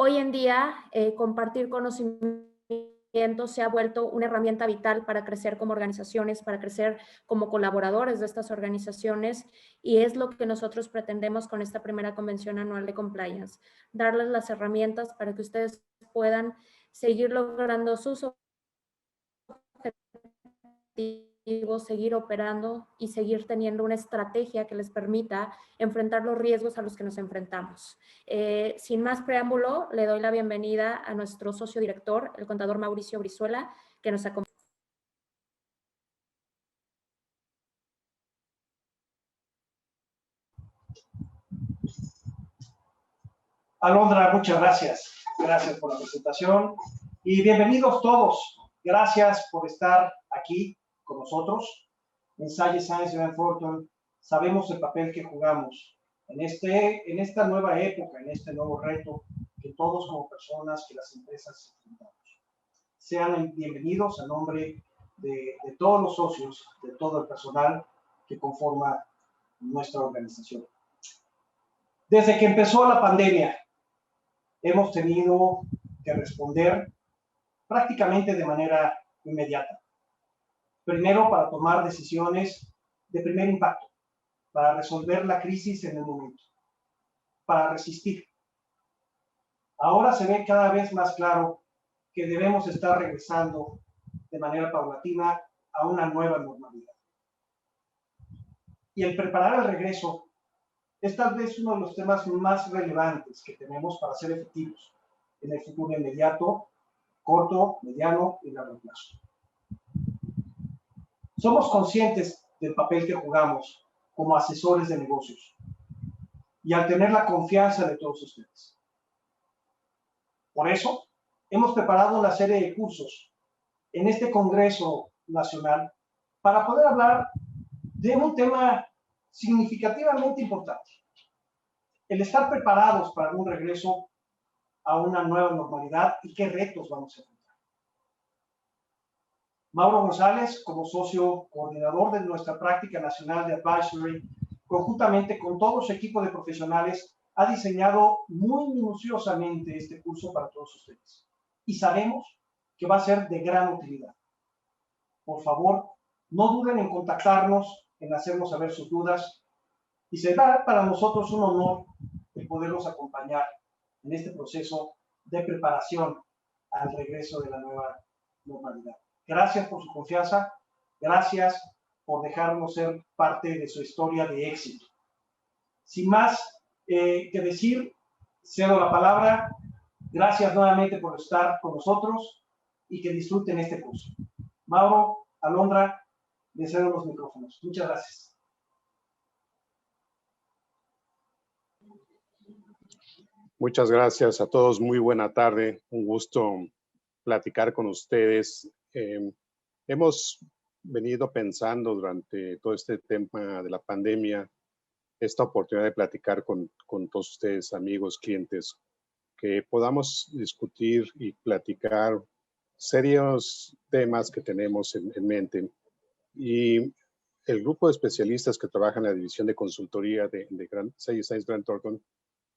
Hoy en día, compartir conocimientos se ha vuelto una herramienta vital para crecer como organizaciones, para crecer como colaboradores de estas organizaciones, y es lo que nosotros pretendemos con esta primera convención anual de compliance, darles las herramientas para que ustedes puedan seguir logrando sus objetivos, seguir operando y seguir teniendo una estrategia que les permita enfrentar los riesgos a los que nos enfrentamos. Sin más preámbulo, le doy la bienvenida a nuestro socio director, el contador Mauricio Brizuela, que nos acompaña. Alondra, muchas gracias. Gracias por la presentación y bienvenidos todos. Gracias por estar aquí con nosotros. En Sage Science Grant Thornton sabemos el papel que jugamos en esta nueva época, en este nuevo reto que todos como personas, que las empresas enfrentamos. Sean bienvenidos a nombre de todos los socios, de todo el personal que conforma nuestra organización. Desde que empezó la pandemia, hemos tenido que responder prácticamente de manera inmediata. Primero, para tomar decisiones de primer impacto, para resolver la crisis en el momento, para resistir. Ahora se ve cada vez más claro que debemos estar regresando de manera paulatina a una nueva normalidad. Y el preparar el regreso es tal vez uno de los temas más relevantes que tenemos para ser efectivos en el futuro inmediato, corto, mediano y largo plazo. Somos conscientes del papel que jugamos como asesores de negocios y al tener la confianza de todos ustedes. Por eso, hemos preparado una serie de cursos en este Congreso Nacional para poder hablar de un tema significativamente importante. El estar preparados para un regreso a una nueva normalidad y qué retos vamos a enfrentar. Mauro González, como socio coordinador de nuestra práctica nacional de advisory, conjuntamente con todo su equipo de profesionales, ha diseñado muy minuciosamente este curso para todos ustedes. Y sabemos que va a ser de gran utilidad. Por favor, no duden en contactarnos, en hacernos saber sus dudas, y será para nosotros un honor el poderlos acompañar en este proceso de preparación al regreso de la nueva normalidad. Gracias por su confianza, gracias por dejarnos ser parte de su historia de éxito. Sin más que decir, cedo la palabra. Gracias nuevamente por estar con nosotros y que disfruten este curso. Mauro, Alondra, les cedo los micrófonos. Muchas gracias. Muchas gracias a todos. Muy buena tarde. Un gusto platicar con ustedes. Hemos venido pensando durante todo este tema de la pandemia, esta oportunidad de platicar con todos ustedes, amigos, clientes, que podamos discutir y platicar serios temas que tenemos en mente. Y el grupo de especialistas que trabajan en la división de consultoría de Sage Science Grant Thornton,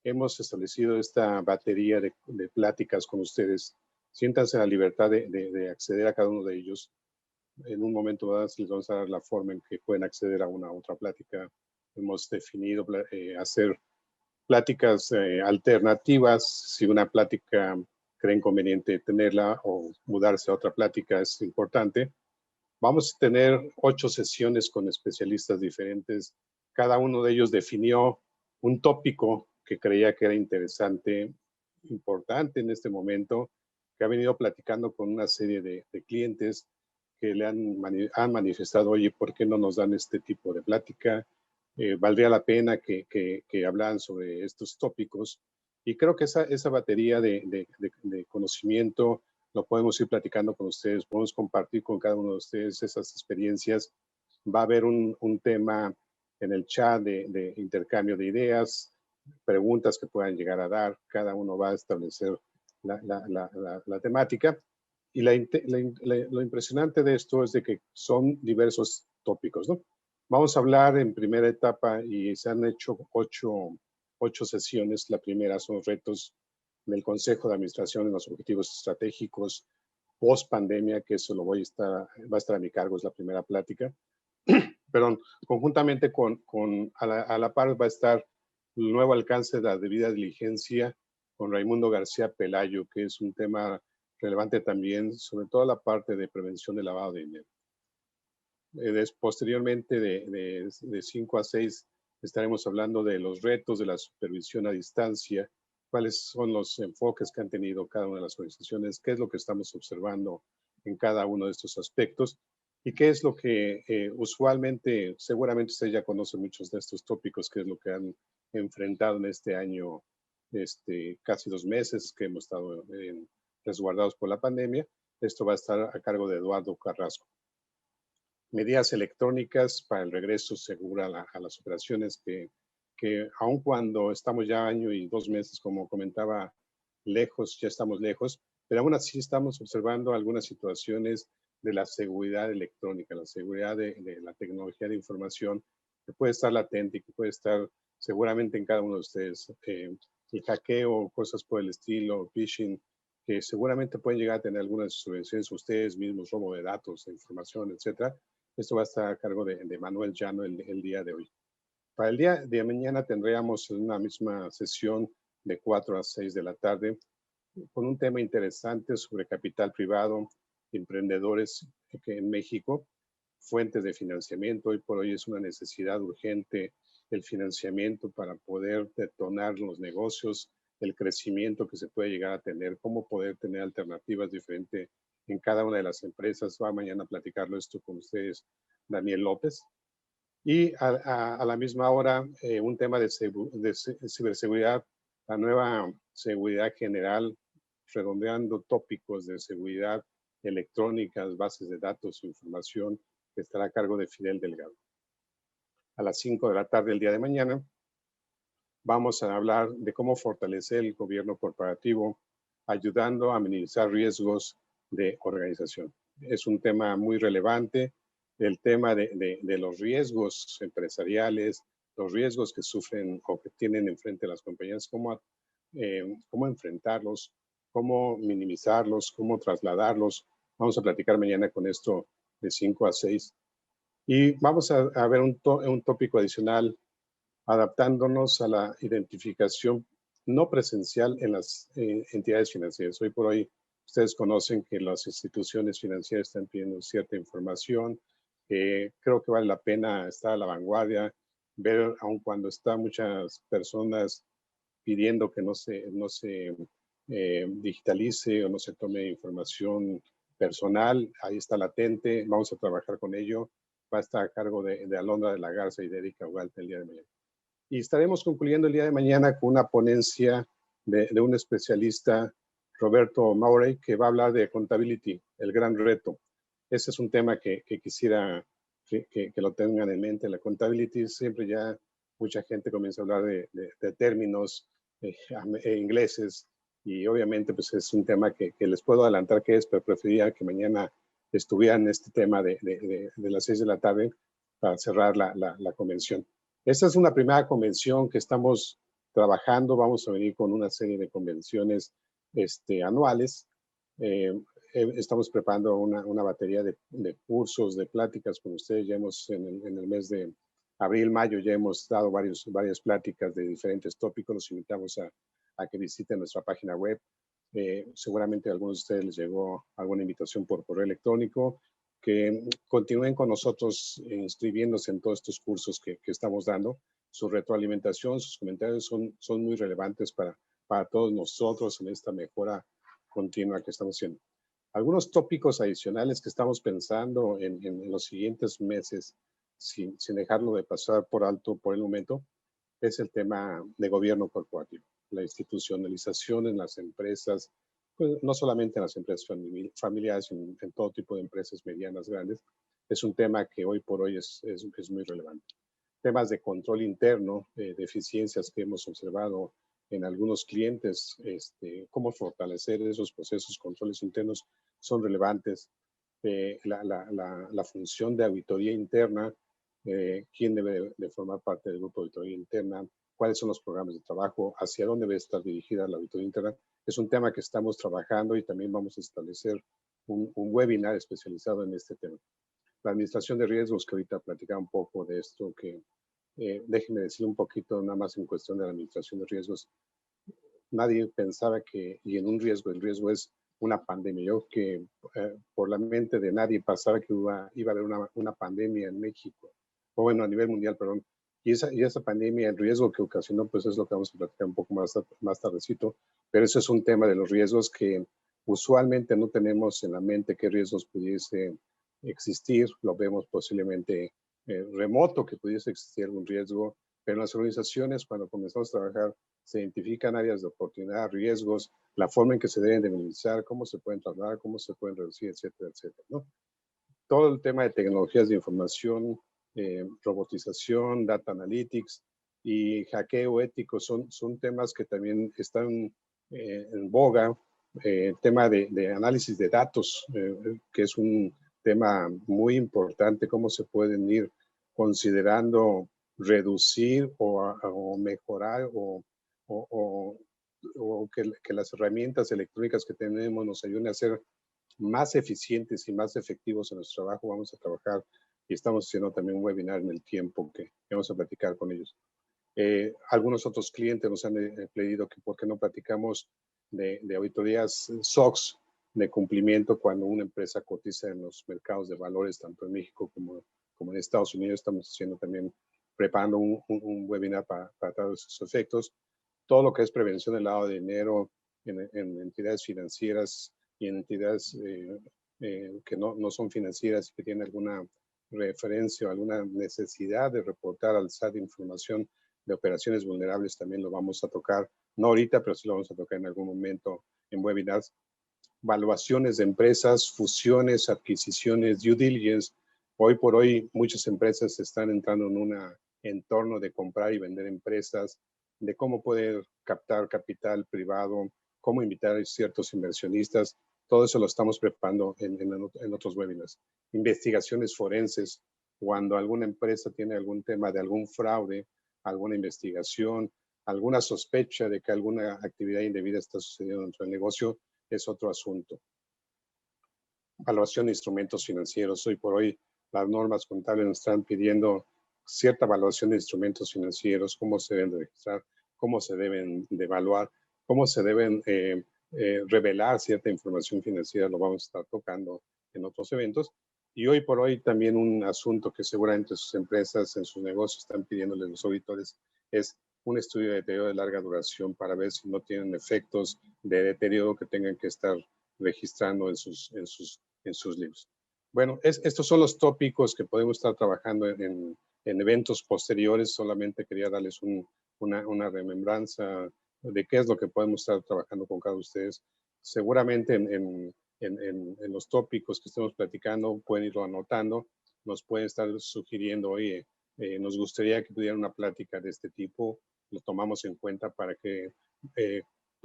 hemos establecido esta batería de pláticas con ustedes. Siéntanse en la libertad de acceder a cada uno de ellos. En un momento más les vamos a dar la forma en que pueden acceder a una otra plática. Hemos definido hacer pláticas alternativas. Si una plática creen conveniente tenerla o mudarse a otra plática es importante. Vamos a tener 8 sesiones con especialistas diferentes. Cada uno de ellos definió un tópico que creía que era interesante, importante en este momento, que ha venido platicando con una serie de clientes que le han manifestado, oye, ¿por qué no nos dan este tipo de plática? Valdría la pena que hablaran sobre estos tópicos. Y creo que esa batería de conocimiento lo podemos ir platicando con ustedes, podemos compartir con cada uno de ustedes esas experiencias. Va a haber un tema en el chat de intercambio de ideas, preguntas que puedan llegar a dar. Cada uno va a establecer la temática. Y lo impresionante de esto es de que son diversos tópicos, ¿no? Vamos a hablar en primera etapa y se han hecho 8 sesiones. La primera son retos del Consejo de Administración en los objetivos estratégicos post pandemia, que eso va a estar a mi cargo, es la primera plática. Perdón, conjuntamente a la par va a estar el nuevo alcance de la debida diligencia con Raimundo García Pelayo, que es un tema relevante también, sobre todo la parte de prevención de lavado de dinero. Posteriormente, de 5 a 6, estaremos hablando de los retos de la supervisión a distancia, cuáles son los enfoques que han tenido cada una de las organizaciones, qué es lo que estamos observando en cada uno de estos aspectos y qué es lo que usualmente, seguramente ustedes ya conocen muchos de estos tópicos, qué es lo que han enfrentado en este año, casi 2 meses que hemos estado resguardados por la pandemia. Esto va a estar a cargo de Eduardo Carrasco. Medidas electrónicas para el regreso seguro a las operaciones que aun cuando estamos ya año y 2 meses, como comentaba, lejos, ya estamos lejos, pero aún así estamos observando algunas situaciones de la seguridad electrónica, la seguridad de la tecnología de información, que puede estar latente y que puede estar seguramente en cada uno de ustedes. El hackeo, cosas por el estilo, phishing, que seguramente pueden llegar a tener algunas subvenciones ustedes mismos, robo de datos, de información, etcétera. Esto va a estar a cargo de Manuel Llano el día de hoy. Para el día de mañana tendríamos una misma sesión de 4 a 6 de la tarde con un tema interesante sobre capital privado, emprendedores en México, fuentes de financiamiento. Hoy por hoy es una necesidad urgente el financiamiento para poder detonar los negocios, el crecimiento que se puede llegar a tener, cómo poder tener alternativas diferentes en cada una de las empresas. Va mañana a platicarlo esto con ustedes, Daniel López. Y a la misma hora, un tema de ciberseguridad, la nueva seguridad general, redondeando tópicos de seguridad electrónica, bases de datos, información, que estará a cargo de Fidel Delgado. A las 5 de la tarde el día de mañana, vamos a hablar de cómo fortalecer el gobierno corporativo, ayudando a minimizar riesgos de organización. Es un tema muy relevante, el tema de los riesgos empresariales, los riesgos que sufren o que tienen enfrente las compañías, cómo enfrentarlos, cómo minimizarlos, cómo trasladarlos. Vamos a platicar mañana con esto de 5 a 6. Y vamos a ver un tópico adicional, adaptándonos a la identificación no presencial en las entidades financieras. Hoy por hoy, ustedes conocen que las instituciones financieras están pidiendo cierta información. Creo que vale la pena estar a la vanguardia, ver, aun cuando están muchas personas pidiendo que no se digitalice o no se tome información personal, ahí está latente, vamos a trabajar con ello. Va a estar a cargo de Alondra de la Garza y de Erika Hualta el día de mañana. Y estaremos concluyendo el día de mañana con una ponencia de un especialista, Roberto Maurey, que va a hablar de accountability, el gran reto. Ese es un tema que quisiera que lo tengan en mente. La accountability, siempre ya mucha gente comienza a hablar de términos ingleses y obviamente pues es un tema que les puedo adelantar que es, pero preferiría que mañana estuvieran este tema de las 6 de la tarde para cerrar la convención. Esta es una primera convención que estamos trabajando. Vamos a venir con una serie de convenciones anuales. Estamos preparando una batería de cursos, de pláticas con ustedes. Ya hemos, en el mes de abril, mayo, ya hemos dado varias pláticas de diferentes tópicos. Los invitamos a que visiten nuestra página web. Seguramente a algunos de ustedes les llegó alguna invitación por correo electrónico. Que continúen con nosotros inscribiéndose en todos estos cursos que estamos dando. Su retroalimentación, sus comentarios son muy relevantes para todos nosotros en esta mejora continua que estamos haciendo. Algunos tópicos adicionales que estamos pensando en los siguientes meses, sin dejarlo de pasar por alto por el momento, es el tema de gobierno corporativo, la institucionalización en las empresas, pues no solamente en las empresas familiares, sino en todo tipo de empresas medianas, grandes. Es un tema que hoy por hoy es muy relevante. Temas de control interno, de eficiencias que hemos observado en algunos clientes, cómo fortalecer esos procesos, controles internos, son relevantes. La función de auditoría interna, quién debe de formar parte del grupo de auditoría interna, cuáles son los programas de trabajo, hacia dónde debe estar dirigida la auditoría interna. es un tema que estamos trabajando y también vamos a establecer un webinar especializado en este tema. La administración de riesgos, que ahorita platicaba un poco de esto, que déjenme decir un poquito nada más en cuestión de la administración de riesgos. Nadie pensaba que, y en un riesgo, el riesgo es una pandemia. Yo que por la mente de nadie pasaba que iba a haber una pandemia en México, o bueno, a nivel mundial, perdón. Y esa pandemia, el riesgo que ocasionó, pues es lo que vamos a platicar un poco más tardecito, pero eso es un tema de los riesgos que usualmente no tenemos en la mente qué riesgos pudiese existir, lo vemos posiblemente remoto, que pudiese existir algún riesgo, pero en las organizaciones, cuando comenzamos a trabajar, se identifican áreas de oportunidad, riesgos, la forma en que se deben de minimizar, cómo se pueden trasladar, cómo se pueden reducir, etcétera, etcétera, ¿no? Todo el tema de tecnologías de información, robotización, data analytics y hackeo ético son temas que también están en boga. El tema de análisis de datos, que es un tema muy importante, cómo se pueden ir considerando reducir o mejorar o que las herramientas electrónicas que tenemos nos ayuden a ser más eficientes y más efectivos en nuestro trabajo. Vamos a trabajar y estamos haciendo también un webinar en el tiempo que vamos a platicar con ellos. Algunos otros clientes nos han pedido que por qué no platicamos de auditorías SOX de cumplimiento cuando una empresa cotiza en los mercados de valores, tanto en México como en Estados Unidos. Estamos haciendo también, preparando un webinar para todos esos efectos. Todo lo que es prevención del lavado de dinero en entidades financieras y en entidades que no son financieras y que tienen alguna referencia o alguna necesidad de reportar al SAT información de operaciones vulnerables, también lo vamos a tocar, no ahorita, pero sí lo vamos a tocar en algún momento en webinars. Valuaciones de empresas, fusiones, adquisiciones, due diligence. Hoy por hoy muchas empresas están entrando en un entorno de comprar y vender empresas, de cómo poder captar capital privado, cómo invitar a ciertos inversionistas. Todo eso lo estamos preparando en otros webinars. Investigaciones forenses, cuando alguna empresa tiene algún tema de algún fraude, alguna investigación, alguna sospecha de que alguna actividad indebida está sucediendo dentro del negocio, es otro asunto. Evaluación de instrumentos financieros. Hoy por hoy las normas contables nos están pidiendo cierta evaluación de instrumentos financieros, cómo se deben de registrar, cómo se deben de evaluar, cómo se deben revelar cierta información financiera. Lo vamos a estar tocando en otros eventos. Y hoy por hoy también un asunto que seguramente sus empresas en sus negocios están pidiéndoles los auditores es un estudio de deterioro de larga duración para ver si no tienen efectos de deterioro que tengan que estar registrando en sus libros. Bueno, estos son los tópicos que podemos estar trabajando en eventos posteriores. Solamente quería darles una remembranza de qué es lo que podemos estar trabajando con cada uno de ustedes. Seguramente en los tópicos que estemos platicando pueden irlo anotando, nos pueden estar sugiriendo, oye, nos gustaría que tuvieran una plática de este tipo, lo tomamos en cuenta para que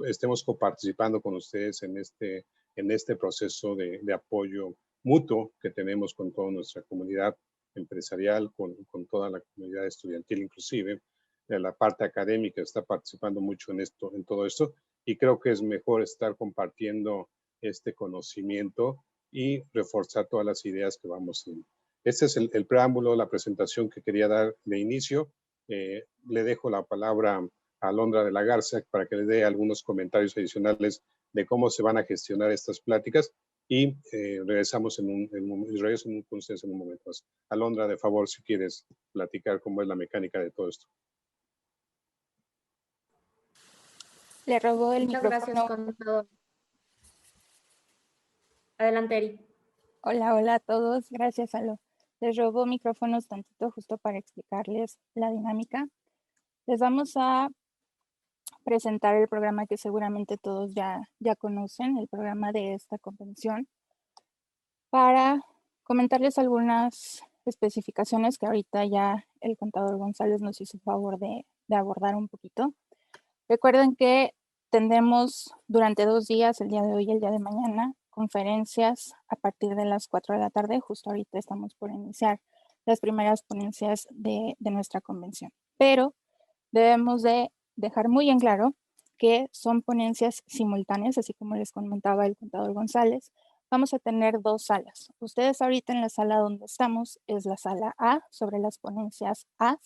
estemos coparticipando con ustedes en este proceso de apoyo mutuo que tenemos con toda nuestra comunidad empresarial, con toda la comunidad estudiantil inclusive. La parte académica está participando mucho en todo esto, y creo que es mejor estar compartiendo este conocimiento y reforzar todas las ideas que vamos a. Este es el preámbulo, la presentación que quería dar de inicio. Le dejo la palabra a Alondra de la Garza para que le dé algunos comentarios adicionales de cómo se van a gestionar estas pláticas, y regreso con ustedes en un momento más. Alondra, de favor, si quieres platicar cómo es la mecánica de todo esto. Le robó el Muchas micrófono. gracias, contador. Adelante, Eri. Hola a todos. Gracias, Alo. Les robo micrófonos tantito justo para explicarles la dinámica. Les vamos a presentar el programa que seguramente todos ya conocen, el programa de esta convención, para comentarles algunas especificaciones que ahorita ya el contador González nos hizo favor de abordar un poquito. Recuerden que tendremos durante 2 días, el día de hoy y el día de mañana, conferencias a partir de las 4 de la tarde. Justo ahorita estamos por iniciar las primeras ponencias de nuestra convención. Pero debemos de dejar muy en claro que son ponencias simultáneas, así como les comentaba el contador González. Vamos a tener dos salas. Ustedes ahorita en la sala donde estamos es la sala A sobre las ponencias A.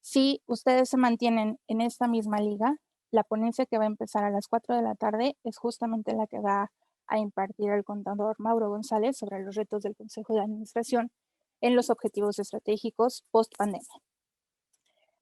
Si ustedes se mantienen en esta misma liga, la ponencia que va a empezar a las 4 de la tarde es justamente la que va a impartir el contador Mauro González sobre los retos del Consejo de Administración en los objetivos estratégicos post pandemia.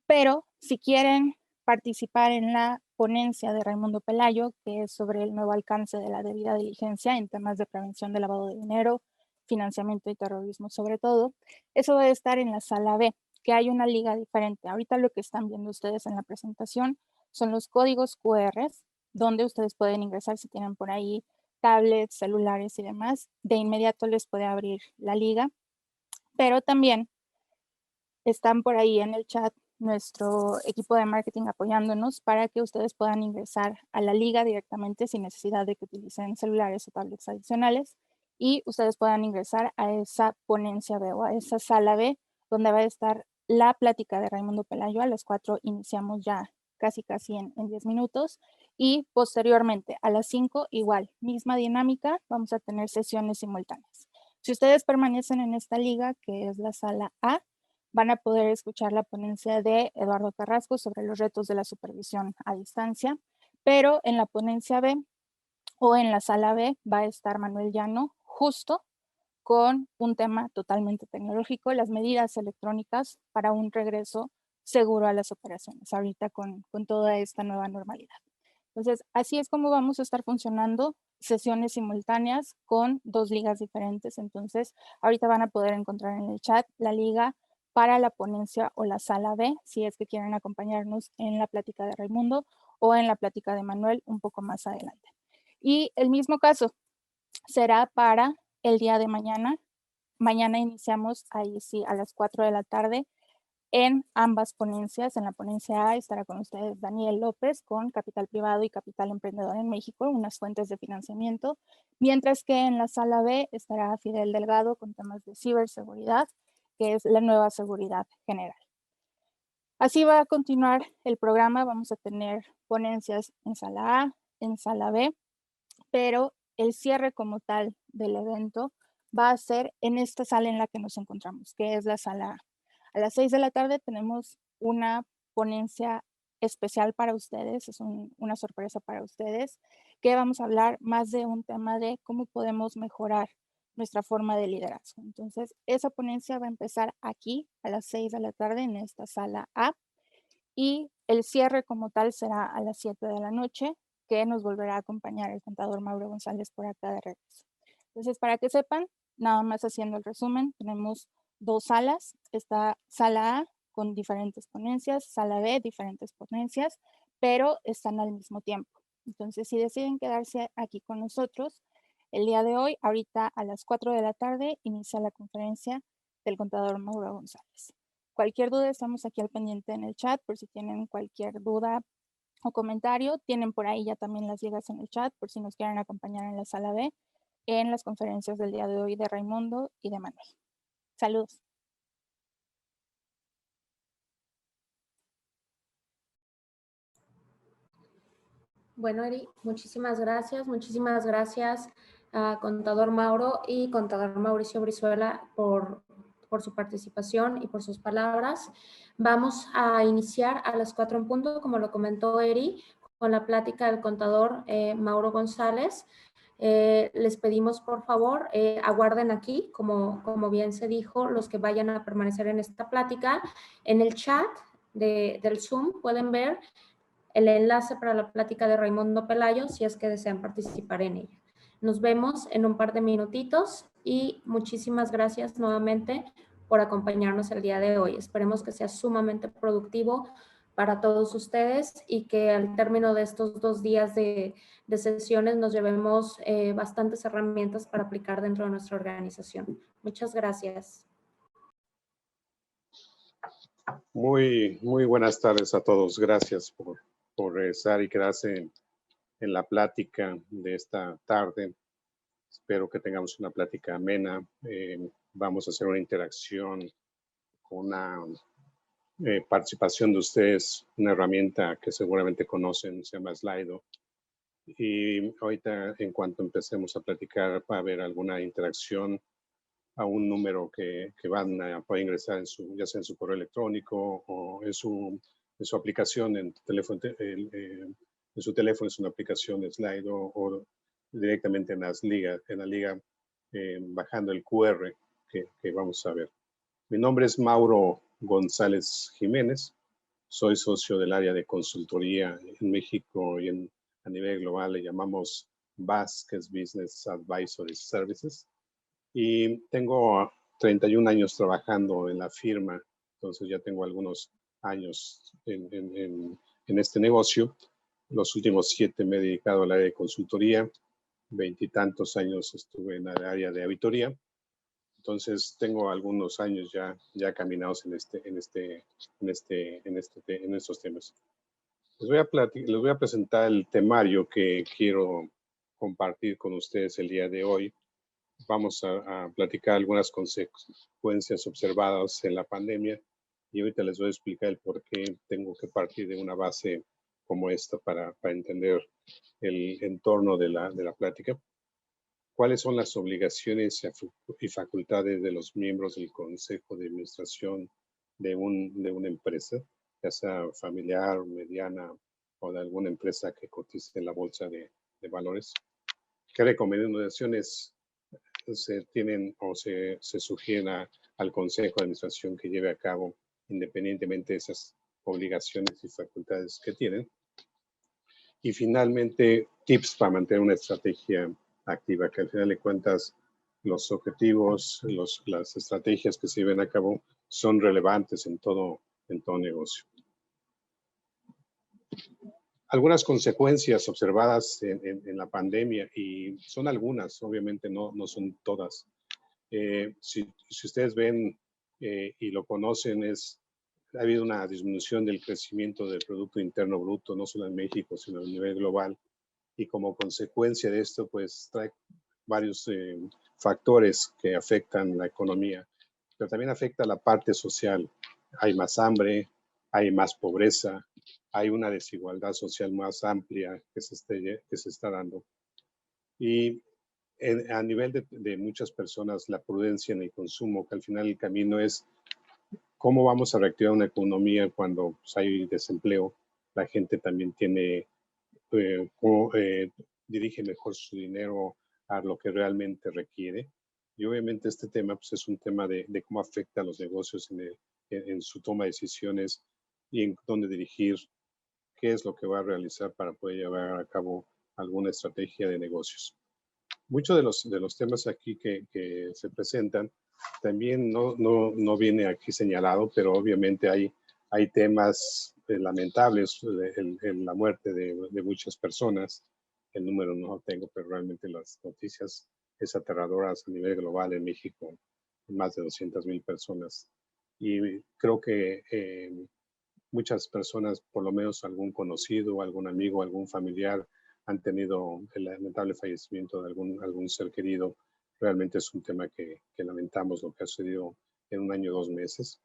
Pero si quieren participar en la ponencia de Raimundo Pelayo, que es sobre el nuevo alcance de la debida diligencia en temas de prevención de lavado de dinero, financiamiento y terrorismo sobre todo, eso va a estar en la sala B, que hay una liga diferente. Ahorita lo que están viendo ustedes en la presentación son los códigos QR, donde ustedes pueden ingresar si tienen por ahí tablets, celulares y demás. De inmediato les puede abrir la liga, pero también están por ahí en el chat nuestro equipo de marketing apoyándonos para que ustedes puedan ingresar a la liga directamente sin necesidad de que utilicen celulares o tablets adicionales y ustedes puedan ingresar a esa ponencia B o a esa sala B donde va a estar la plática de Raimundo Pelayo. A las 4 iniciamos ya casi en 10 minutos y posteriormente a las 5 igual, misma dinámica, vamos a tener sesiones simultáneas. Si ustedes permanecen en esta liga, que es la sala A, van a poder escuchar la ponencia de Eduardo Carrasco sobre los retos de la supervisión a distancia, pero en la ponencia B o en la sala B va a estar Manuel Llano justo con un tema totalmente tecnológico, las medidas electrónicas para un regreso seguro a las operaciones, ahorita con toda esta nueva normalidad. Entonces, así es como vamos a estar funcionando, sesiones simultáneas con dos ligas diferentes. Entonces, ahorita van a poder encontrar en el chat la liga para la ponencia o la sala B, si es que quieren acompañarnos en la plática de Raimundo o en la plática de Manuel un poco más adelante. Y el mismo caso será para el día de mañana. Mañana iniciamos ahí sí a las 4 de la tarde en ambas ponencias. En la ponencia A estará con ustedes Daniel López con Capital Privado y Capital Emprendedor en México, unas fuentes de financiamiento, mientras que en la sala B estará Fidel Delgado con temas de ciberseguridad, que es la nueva seguridad general. Así va a continuar el programa. Vamos a tener ponencias en sala A, en sala B, pero el cierre como tal del evento va a ser en esta sala en la que nos encontramos, que es la sala A. A las 6 de la tarde tenemos una ponencia especial para ustedes, es una sorpresa para ustedes, que vamos a hablar más de un tema de cómo podemos mejorar nuestra forma de liderazgo. Entonces, esa ponencia va a empezar aquí a las 6 de la tarde en esta sala A y el cierre como tal será a las 7 de la noche, que nos volverá a acompañar el contador Mauro González por acá de regreso. Entonces, para que sepan, nada más haciendo el resumen, tenemos dos salas. Está sala A con diferentes ponencias, sala B diferentes ponencias, pero están al mismo tiempo. Entonces, si deciden quedarse aquí con nosotros, el día de hoy, ahorita a las 4 de la tarde, inicia la conferencia del contador Mauro González. Cualquier duda, estamos aquí al pendiente en el chat por si tienen cualquier duda o comentario. Tienen por ahí ya también las ligas en el chat por si nos quieren acompañar en la sala B en las conferencias del día de hoy de Raimundo y de Manuel. Saludos. Bueno, Eri, muchísimas gracias a contador Mauro y contador Mauricio Brizuela por su participación y por sus palabras. Vamos a iniciar a las 4 en punto, como lo comentó Eri, con la plática del contador Mauro González. Les pedimos, por favor, aguarden aquí, como bien se dijo, los que vayan a permanecer en esta plática. En el chat del Zoom pueden ver el enlace para la plática de Raimundo Pelayo si es que desean participar en ella. Nos vemos en un par de minutitos y muchísimas gracias nuevamente por acompañarnos el día de hoy. Esperemos que sea sumamente productivo para todos ustedes y que al término de estos 2 días de sesiones nos llevemos bastantes herramientas para aplicar dentro de nuestra organización. Muchas gracias. Muy buenas tardes a todos. Gracias por estar y quedarse en la plática de esta tarde. Espero que tengamos una plática amena. Vamos a hacer una interacción con una participación de ustedes, una herramienta que seguramente conocen, se llama Slido. Y ahorita, en cuanto empecemos a platicar, va a haber alguna interacción a un número que van a poder ingresar ya sea en su correo electrónico o en su aplicación en teléfono, en su teléfono es una aplicación de Slido o directamente en la liga bajando el QR que vamos a ver. Mi nombre es Mauro González Jiménez. Soy socio del área de consultoría en México y a nivel global le llamamos Vázquez Business Advisory Services. Y tengo 31 años trabajando en la firma, entonces ya tengo algunos años en este negocio. Los últimos 7 me he dedicado al área de consultoría, 20 y tantos años estuve en el área de auditoría. Entonces tengo algunos años ya caminados en estos temas. Les voy a presentar el temario que quiero compartir con ustedes el día de hoy. Vamos a platicar algunas consecuencias observadas en la pandemia y ahorita les voy a explicar el por qué tengo que partir de una base como esta para entender el entorno de la plática. ¿Cuáles son las obligaciones y facultades de los miembros del Consejo de Administración de una empresa, ya sea familiar, mediana o de alguna empresa que cotice en la bolsa de valores? ¿Qué recomendaciones se tienen o se sugieren al Consejo de Administración que lleve a cabo independientemente de esas obligaciones y facultades que tienen? Y finalmente, tips para mantener una estrategia activa, que al final de cuentas los objetivos, las estrategias que se lleven a cabo son relevantes en todo negocio. Algunas consecuencias observadas en la pandemia, y son algunas, obviamente no son todas. Si ustedes ven y lo conocen, ha habido una disminución del crecimiento del Producto Interno Bruto, no solo en México, sino a nivel global. Y como consecuencia de esto, pues trae varios factores que afectan la economía, pero también afecta la parte social. Hay más hambre, hay más pobreza, hay una desigualdad social más amplia que se está dando. Y a nivel de muchas personas, la prudencia en el consumo, que al final el camino es cómo vamos a reactivar una economía cuando pues, hay desempleo. La gente también dirige mejor su dinero a lo que realmente requiere. Y obviamente este tema pues, es un tema de cómo afecta a los negocios en su toma de decisiones y en dónde dirigir, qué es lo que va a realizar para poder llevar a cabo alguna estrategia de negocios. Muchos de los temas aquí que se presentan también no viene aquí señalado, pero obviamente hay temas lamentables en la muerte de muchas personas. El número no lo tengo, pero realmente las noticias es aterradoras a nivel global en México, más de 200,000 personas. Y creo que muchas personas, por lo menos algún conocido, algún amigo, algún familiar, han tenido el lamentable fallecimiento de algún ser querido. Realmente es un tema que lamentamos lo que ha sucedido en un año, 2 meses.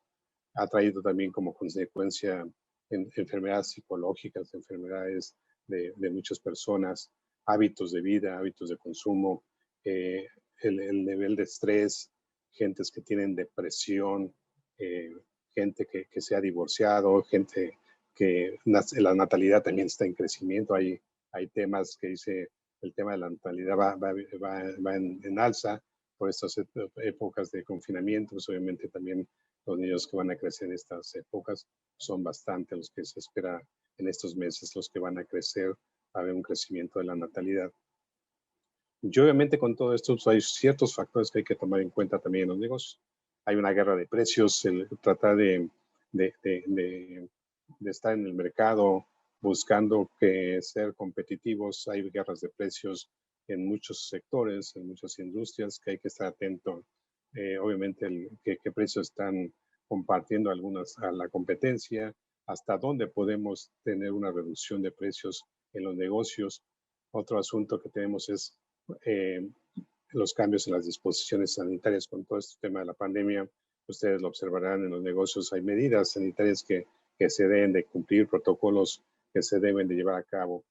Ha traído también como consecuencia enfermedades psicológicas, enfermedades de muchas personas, hábitos de vida, hábitos de consumo, el nivel de estrés, gentes que tienen depresión, gente que se ha divorciado, gente que la natalidad también está en crecimiento. Hay temas que dice el tema de la natalidad va en alza por estas épocas de confinamiento. Pues obviamente también los niños que van a crecer en estas épocas son bastante los que se espera en estos meses, los que van a crecer, va a haber un crecimiento de la natalidad. Y obviamente con todo esto pues, hay ciertos factores que hay que tomar en cuenta también en los negocios. Hay una guerra de precios, el tratar de estar en el mercado buscando ser competitivos. Hay guerras de precios en muchos sectores, en muchas industrias que hay que estar atento. Obviamente, qué precios están compartiendo algunas a la competencia, hasta dónde podemos tener una reducción de precios en los negocios. Otro asunto que tenemos es los cambios en las disposiciones sanitarias con todo este tema de la pandemia. ustedes lo observarán en los negocios, hay medidas sanitarias que se deben de cumplir, protocolos que se deben de llevar a cabo.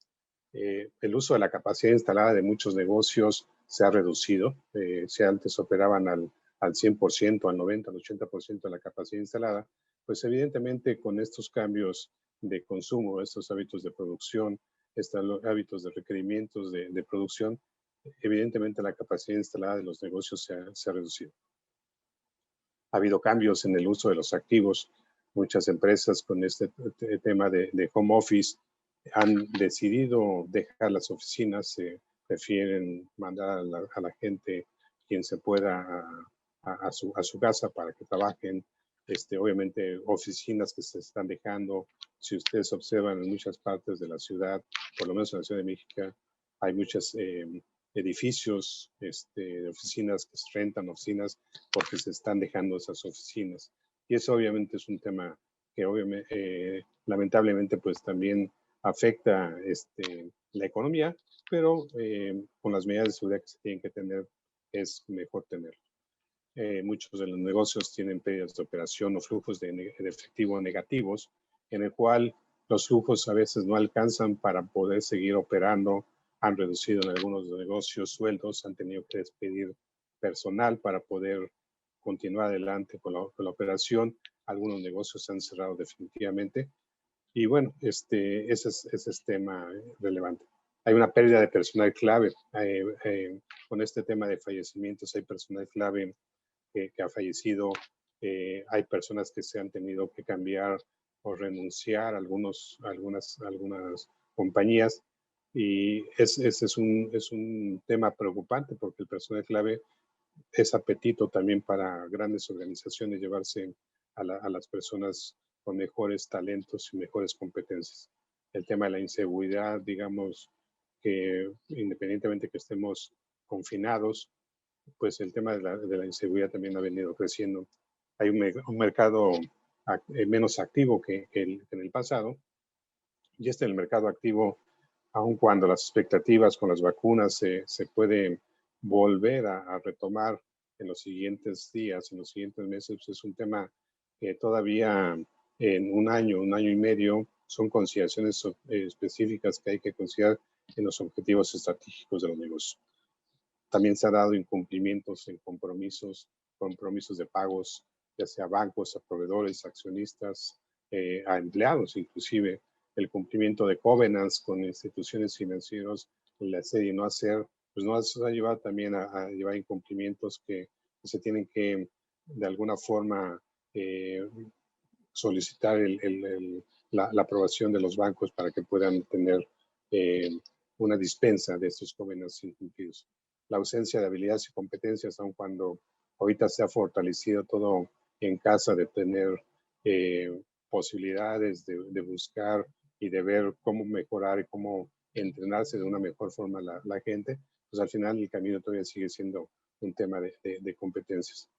El uso de la capacidad instalada de muchos negocios se ha reducido. Si antes operaban al 100%, al 90%, al 80% de la capacidad instalada, pues evidentemente con estos cambios de consumo, estos hábitos de producción, estos hábitos de requerimientos de producción, evidentemente la capacidad instalada de los negocios se ha reducido. Ha habido cambios en el uso de los activos. Muchas empresas con este tema de home office han decidido dejar las oficinas, prefieren mandar a la gente quien se pueda a su casa para que trabajen. Obviamente oficinas que se están dejando. Si ustedes observan en muchas partes de la ciudad, por lo menos en la Ciudad de México, hay muchos edificios de oficinas que se rentan oficinas porque se están dejando esas oficinas. Y eso obviamente es un tema que obviamente, lamentablemente pues también afecta la economía, pero con las medidas de seguridad que se tienen que tener es mejor tenerlo. Muchos de los negocios tienen pérdidas de operación o flujos de efectivo negativos, en el cual los flujos a veces no alcanzan para poder seguir operando. Han reducido en algunos negocios sueldos, han tenido que despedir personal para poder continuar adelante con la operación. Algunos negocios se han cerrado definitivamente. Y bueno, ese es tema relevante. Hay una pérdida de personal clave. Con este tema de fallecimientos, hay personal clave que ha fallecido. Hay personas que se han tenido que cambiar o renunciar a algunas compañías. Y ese es un tema preocupante porque el personal clave es apetito también para grandes organizaciones llevarse a las personas con mejores talentos y mejores competencias. El tema de la inseguridad, digamos que independientemente que estemos confinados, pues el tema de la inseguridad también ha venido creciendo. Hay un mercado menos activo que en el pasado, y el mercado activo, aun cuando las expectativas con las vacunas se puede volver a retomar en los siguientes días, en los siguientes meses, pues es un tema que todavía en un año y medio son consideraciones específicas que hay que considerar en los objetivos estratégicos de los negocios. También se ha dado incumplimientos en compromisos de pagos, ya sea a bancos, a proveedores, accionistas, a empleados inclusive. El cumplimiento de covenants con instituciones financieras, el hacer y no hacer, pues nos ha llevado también a llevar incumplimientos que se tienen que de alguna forma solicitar la aprobación de los bancos para que puedan tener una dispensa de estos covenants incumplidos. La ausencia de habilidades y competencias, aun cuando ahorita se ha fortalecido todo en casa de tener posibilidades de buscar y de ver cómo mejorar y cómo entrenarse de una mejor forma la gente, pues al final el camino todavía sigue siendo un tema de competencias.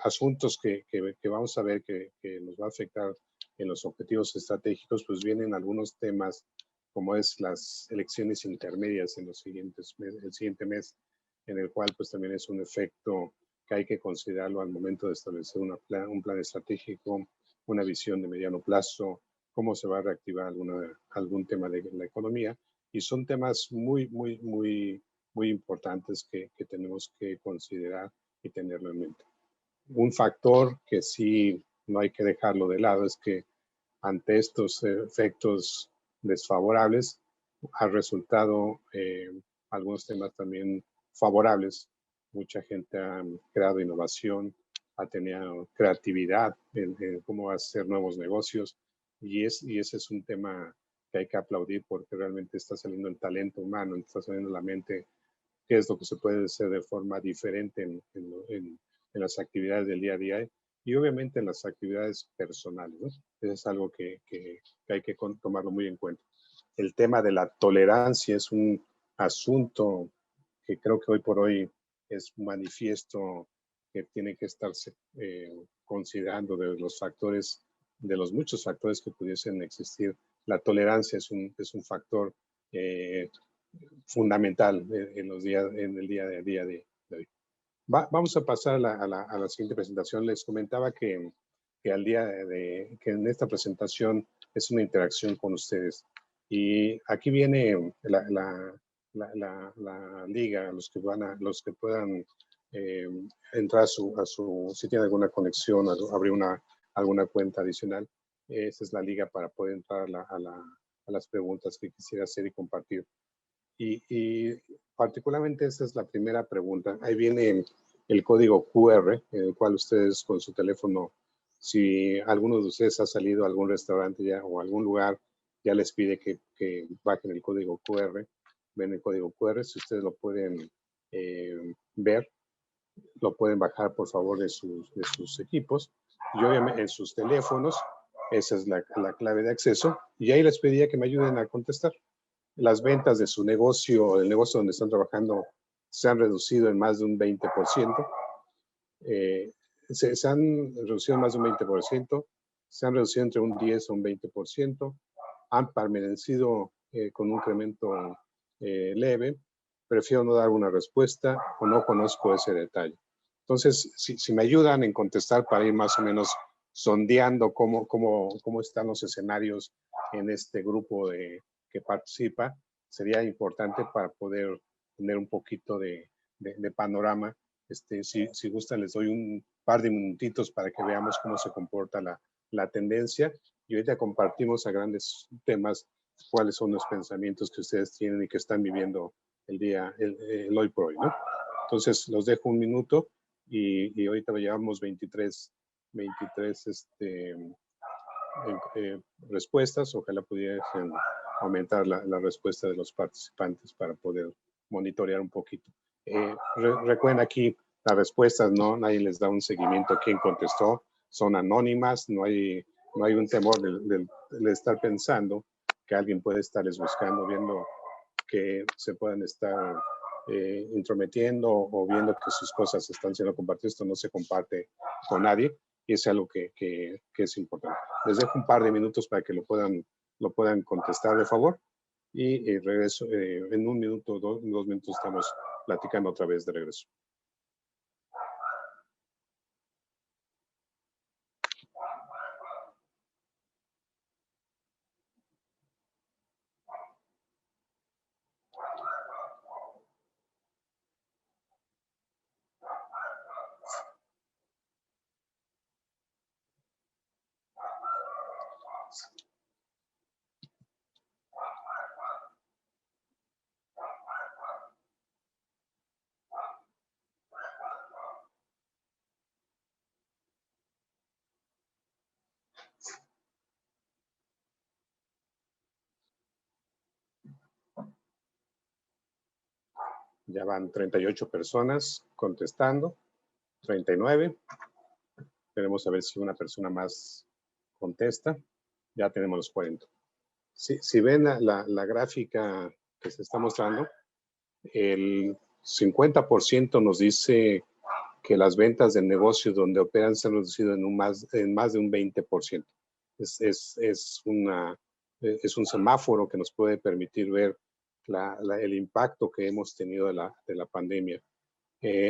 Asuntos que vamos a ver que nos va a afectar en los objetivos estratégicos, pues vienen algunos temas como es las elecciones intermedias en el siguiente mes, en el cual pues también es un efecto que hay que considerarlo al momento de establecer un plan estratégico, una visión de mediano plazo, cómo se va a reactivar algún tema de la economía. Y son temas muy importantes que tenemos que considerar y tenerlo en mente. Un factor que sí no hay que dejarlo de lado es que ante estos efectos desfavorables ha resultado algunos temas también favorables. Mucha gente ha creado innovación, ha tenido creatividad en cómo hacer nuevos negocios y ese es un tema que hay que aplaudir porque realmente está saliendo el talento humano, está saliendo la mente, qué es lo que se puede hacer de forma diferente en las actividades del día a día y obviamente en las actividades personales, ¿no? Eso es algo que hay que tomarlo muy en cuenta. El tema de la tolerancia es un asunto que creo que hoy por hoy es manifiesto que tiene que estarse considerando de los muchos factores que pudiesen existir. La tolerancia es un factor fundamental en el día a día de hoy. Vamos a pasar a la siguiente presentación. Les comentaba que que en esta presentación es una interacción con ustedes. Y aquí viene la liga, los que puedan entrar si tienen alguna conexión, abrir alguna cuenta adicional. Esta es la liga para poder entrar a las preguntas que quisiera hacer y compartir. Y particularmente esta es la primera pregunta. Ahí viene el código QR, en el cual ustedes con su teléfono, si alguno de ustedes ha salido a algún restaurante ya o a algún lugar, ya les pide que bajen el código QR. Ven el código QR, si ustedes lo pueden ver, lo pueden bajar por favor de sus equipos y obviamente en sus teléfonos. Esa es la clave de acceso y ahí les pediría que me ayuden a contestar. Las ventas de su negocio, el negocio donde están trabajando, se han reducido en más de un 20%. Se han reducido en más de un 20%, se han reducido entre un 10 o un 20%, han permanecido con un incremento leve. Prefiero no dar una respuesta o no conozco ese detalle. Entonces, si me ayudan en contestar para ir más o menos sondeando cómo están los escenarios en este grupo que participa, sería importante para poder tener un poquito de panorama. Si gustan, les doy un par de minutitos para que veamos cómo se comporta la tendencia y ahorita compartimos a grandes temas cuáles son los pensamientos que ustedes tienen y que están viviendo el hoy por hoy, ¿no? Entonces, los dejo un minuto y ahorita llevamos 23 respuestas. Ojalá pudiesen aumentar la respuesta de los participantes para poder monitorear un poquito. Recuerden aquí las respuestas, ¿no? Nadie les da un seguimiento a quién contestó. Son anónimas, no hay un temor de estar pensando que alguien puede estarles buscando, viendo que se puedan estar intrometiendo o viendo que sus cosas están siendo compartidas. Esto no se comparte con nadie y es algo que es importante. Les dejo un par de minutos para que lo puedan contestar de favor y regreso en un minuto, dos minutos estamos platicando otra vez de regreso. Ya van 38 personas contestando, 39. Queremos saber si una persona más contesta. Ya tenemos los 40. Si ven la gráfica que se está mostrando, el 50% nos dice que las ventas de negocios donde operan se han reducido en más de un 20%. Es un semáforo que nos puede permitir ver el impacto que hemos tenido de la pandemia.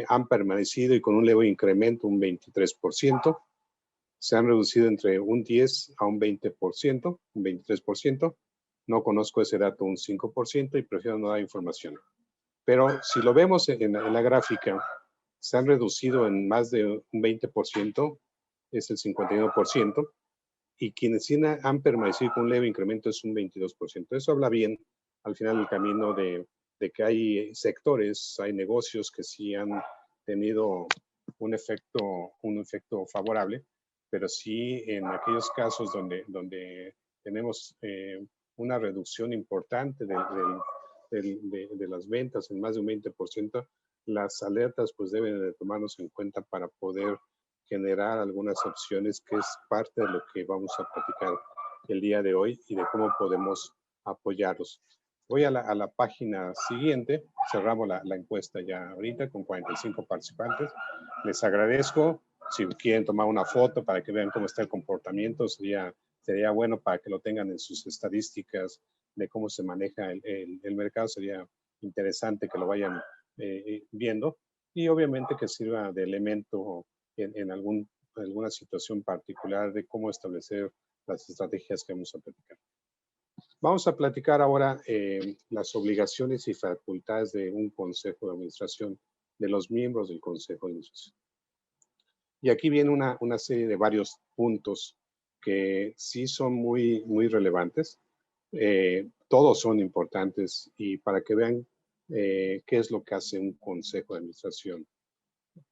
Han permanecido y con un leve incremento, un 23%. Se han reducido entre un 10 a un 20%, un 23%. No conozco ese dato, un 5%, y prefiero no dar información. Pero si lo vemos en la gráfica, se han reducido en más de un 20%, es el 51%, y quienes sí han permanecido con un leve incremento es un 22%. Eso habla bien al final del camino de que hay sectores, hay negocios que sí han tenido un efecto favorable, pero sí en aquellos casos donde tenemos una reducción importante de las ventas en más de un 20%, las alertas pues deben de tomarnos en cuenta para poder generar algunas opciones, que es parte de lo que vamos a platicar el día de hoy y de cómo podemos apoyarlos. Voy a la página siguiente. Cerramos la encuesta ya ahorita con 45 participantes. Les agradezco. Si quieren tomar una foto para que vean cómo está el comportamiento, sería bueno para que lo tengan en sus estadísticas de cómo se maneja el mercado. Sería interesante que lo vayan viendo. y obviamente que sirva de elemento en alguna situación particular de cómo establecer las estrategias que vamos a platicar. Vamos a platicar ahora las obligaciones y facultades de un consejo de administración, de los miembros del consejo de administración. Y aquí viene una serie de varios puntos que sí son muy relevantes. Todos son importantes y para que vean qué es lo que hace un consejo de administración.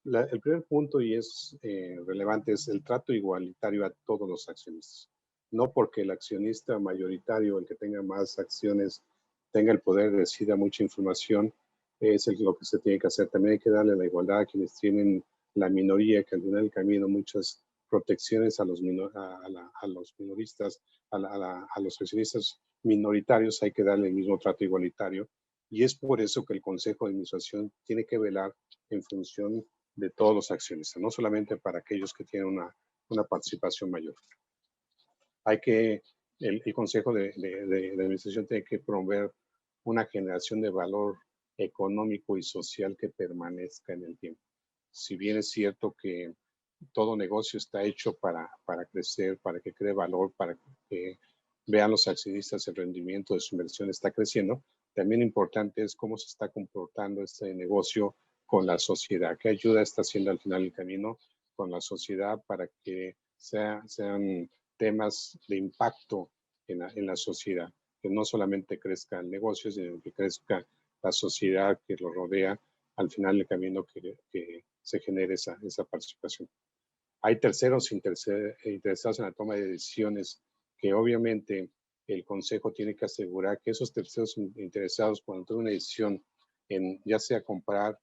El primer punto, y es relevante, es el trato igualitario a todos los accionistas. No porque el accionista mayoritario, el que tenga más acciones, tenga el poder, decida mucha información, es lo que se tiene que hacer. También hay que darle la igualdad a quienes tienen la minoría, que al final del camino muchas protecciones a los minoristas, a los accionistas minoritarios, hay que darle el mismo trato igualitario. Y es por eso que el Consejo de Administración tiene que velar en función de todos los accionistas, no solamente para aquellos que tienen una participación mayor. El Consejo de Administración tiene que promover una generación de valor económico y social que permanezca en el tiempo. Si bien es cierto que todo negocio está hecho para crecer, para que cree valor, para que vean los accionistas el rendimiento de su inversión está creciendo, también importante es cómo se está comportando este negocio con la sociedad, qué ayuda está haciendo al final del camino con la sociedad para que sean temas de impacto en la sociedad, que no solamente crezca el negocio, sino que crezca la sociedad que lo rodea al final del camino, que se genere esa participación. Hay terceros interesados en la toma de decisiones que obviamente el Consejo tiene que asegurar que esos terceros interesados cuando tomen una decisión en ya sea comprar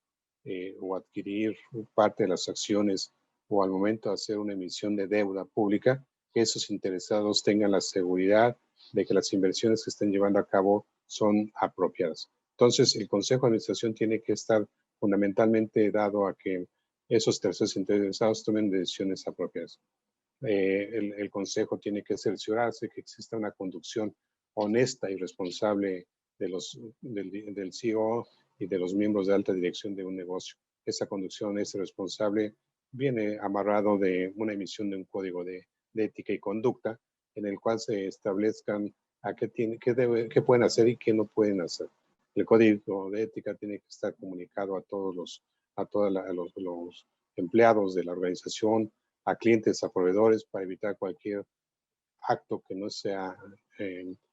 o adquirir parte de las acciones o al momento de hacer una emisión de deuda pública, que esos interesados tengan la seguridad de que las inversiones que estén llevando a cabo son apropiadas. Entonces, el Consejo de Administración tiene que estar fundamentalmente dado a que esos terceros interesados tomen decisiones apropiadas. El Consejo tiene que cerciorarse que exista una conducción honesta y responsable del CEO y de los miembros de alta dirección de un negocio. Esa conducción honesta y responsable viene amarrado de una emisión de un código de ética y conducta en el cual se establezcan qué pueden hacer y qué no pueden hacer. El código de ética tiene que estar comunicado a todos los empleados de la organización, a clientes, a proveedores, para evitar cualquier acto que no sea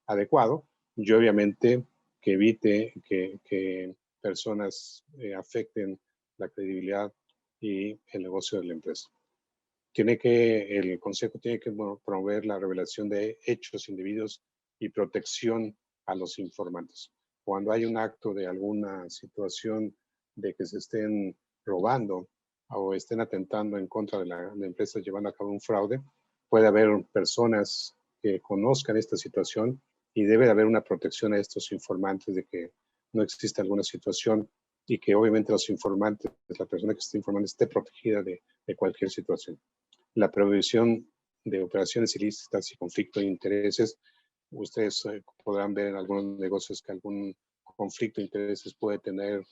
adecuado y obviamente que evite que personas afecten la credibilidad y el negocio de la empresa. El Consejo tiene que promover la revelación de hechos indebidos y protección a los informantes. Cuando hay un acto de alguna situación de que se estén robando o estén atentando en contra de la empresa llevando a cabo un fraude, puede haber personas que conozcan esta situación y debe de haber una protección a estos informantes de que no exista alguna situación y que obviamente los informantes, la persona que esté informando esté protegida de cualquier situación. La prohibición de operaciones ilícitas y conflicto de intereses. Ustedes podrán ver en algunos negocios que algún conflicto de intereses puede tener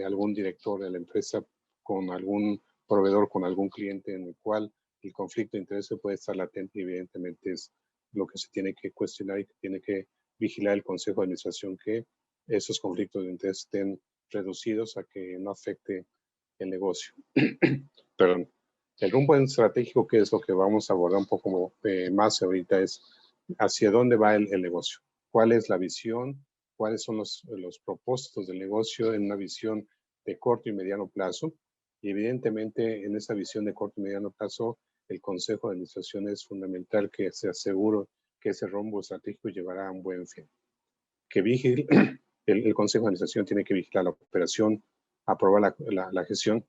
algún director de la empresa con algún proveedor, con algún cliente en el cual el conflicto de intereses puede estar latente y evidentemente es lo que se tiene que cuestionar y que tiene que vigilar el Consejo de Administración, que esos conflictos de interés estén reducidos a que no afecte el negocio. Perdón. El rumbo estratégico, que es lo que vamos a abordar un poco más ahorita, es hacia dónde va el negocio. ¿Cuál es la visión? ¿Cuáles son los propósitos del negocio en una visión de corto y mediano plazo? Y evidentemente en esa visión de corto y mediano plazo, el Consejo de Administración es fundamental que se asegure que ese rumbo estratégico llevará a un buen fin. Que vigile, el Consejo de Administración tiene que vigilar la operación, aprobar la gestión,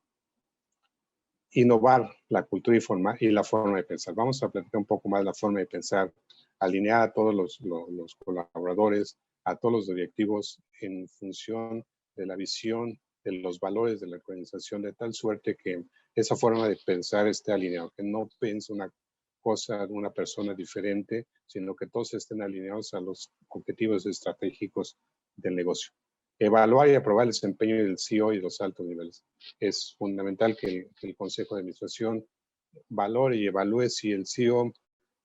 innovar la cultura y la forma de pensar. Vamos a platicar un poco más de la forma de pensar, alinear a todos los colaboradores, a todos los directivos en función de la visión, de los valores de la organización, de tal suerte que esa forma de pensar esté alineada, que no piense una cosa de una persona diferente, sino que todos estén alineados a los objetivos estratégicos del negocio. Evaluar y aprobar el desempeño del CEO y los altos niveles. Es fundamental que el Consejo de Administración valore y evalúe si el CEO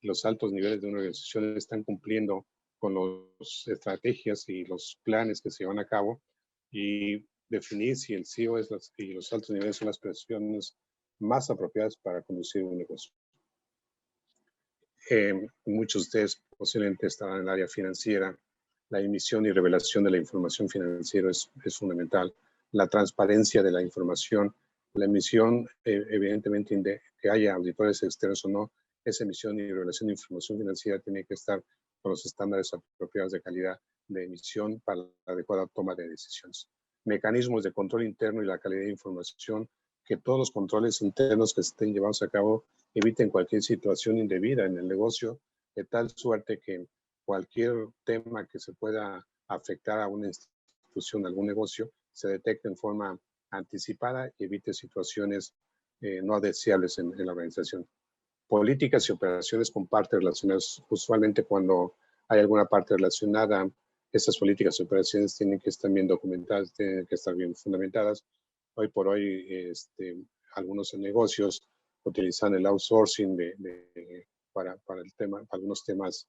y los altos niveles de una organización están cumpliendo con las estrategias y los planes que se llevan a cabo y definir si el CEO y los altos niveles son las personas más apropiadas para conducir un negocio. Muchos de ustedes posiblemente estarán en el área financiera. La emisión y revelación de la información financiera es fundamental. La transparencia de la información, la emisión, evidentemente, que haya auditores externos o no, esa emisión y revelación de información financiera tiene que estar con los estándares apropiados de calidad de emisión para la adecuada toma de decisiones. Mecanismos de control interno y la calidad de información, que todos los controles internos que se estén llevando a cabo eviten cualquier situación indebida en el negocio, de tal suerte que cualquier tema que se pueda afectar a una institución, a algún negocio, se detecte en forma anticipada y evite situaciones no deseables en la organización. Políticas y operaciones con partes relacionadas. Usualmente cuando hay alguna parte relacionada, estas políticas y operaciones tienen que estar bien documentadas, tienen que estar bien fundamentadas. Hoy por hoy, algunos negocios utilizan el outsourcing para el tema, algunos temas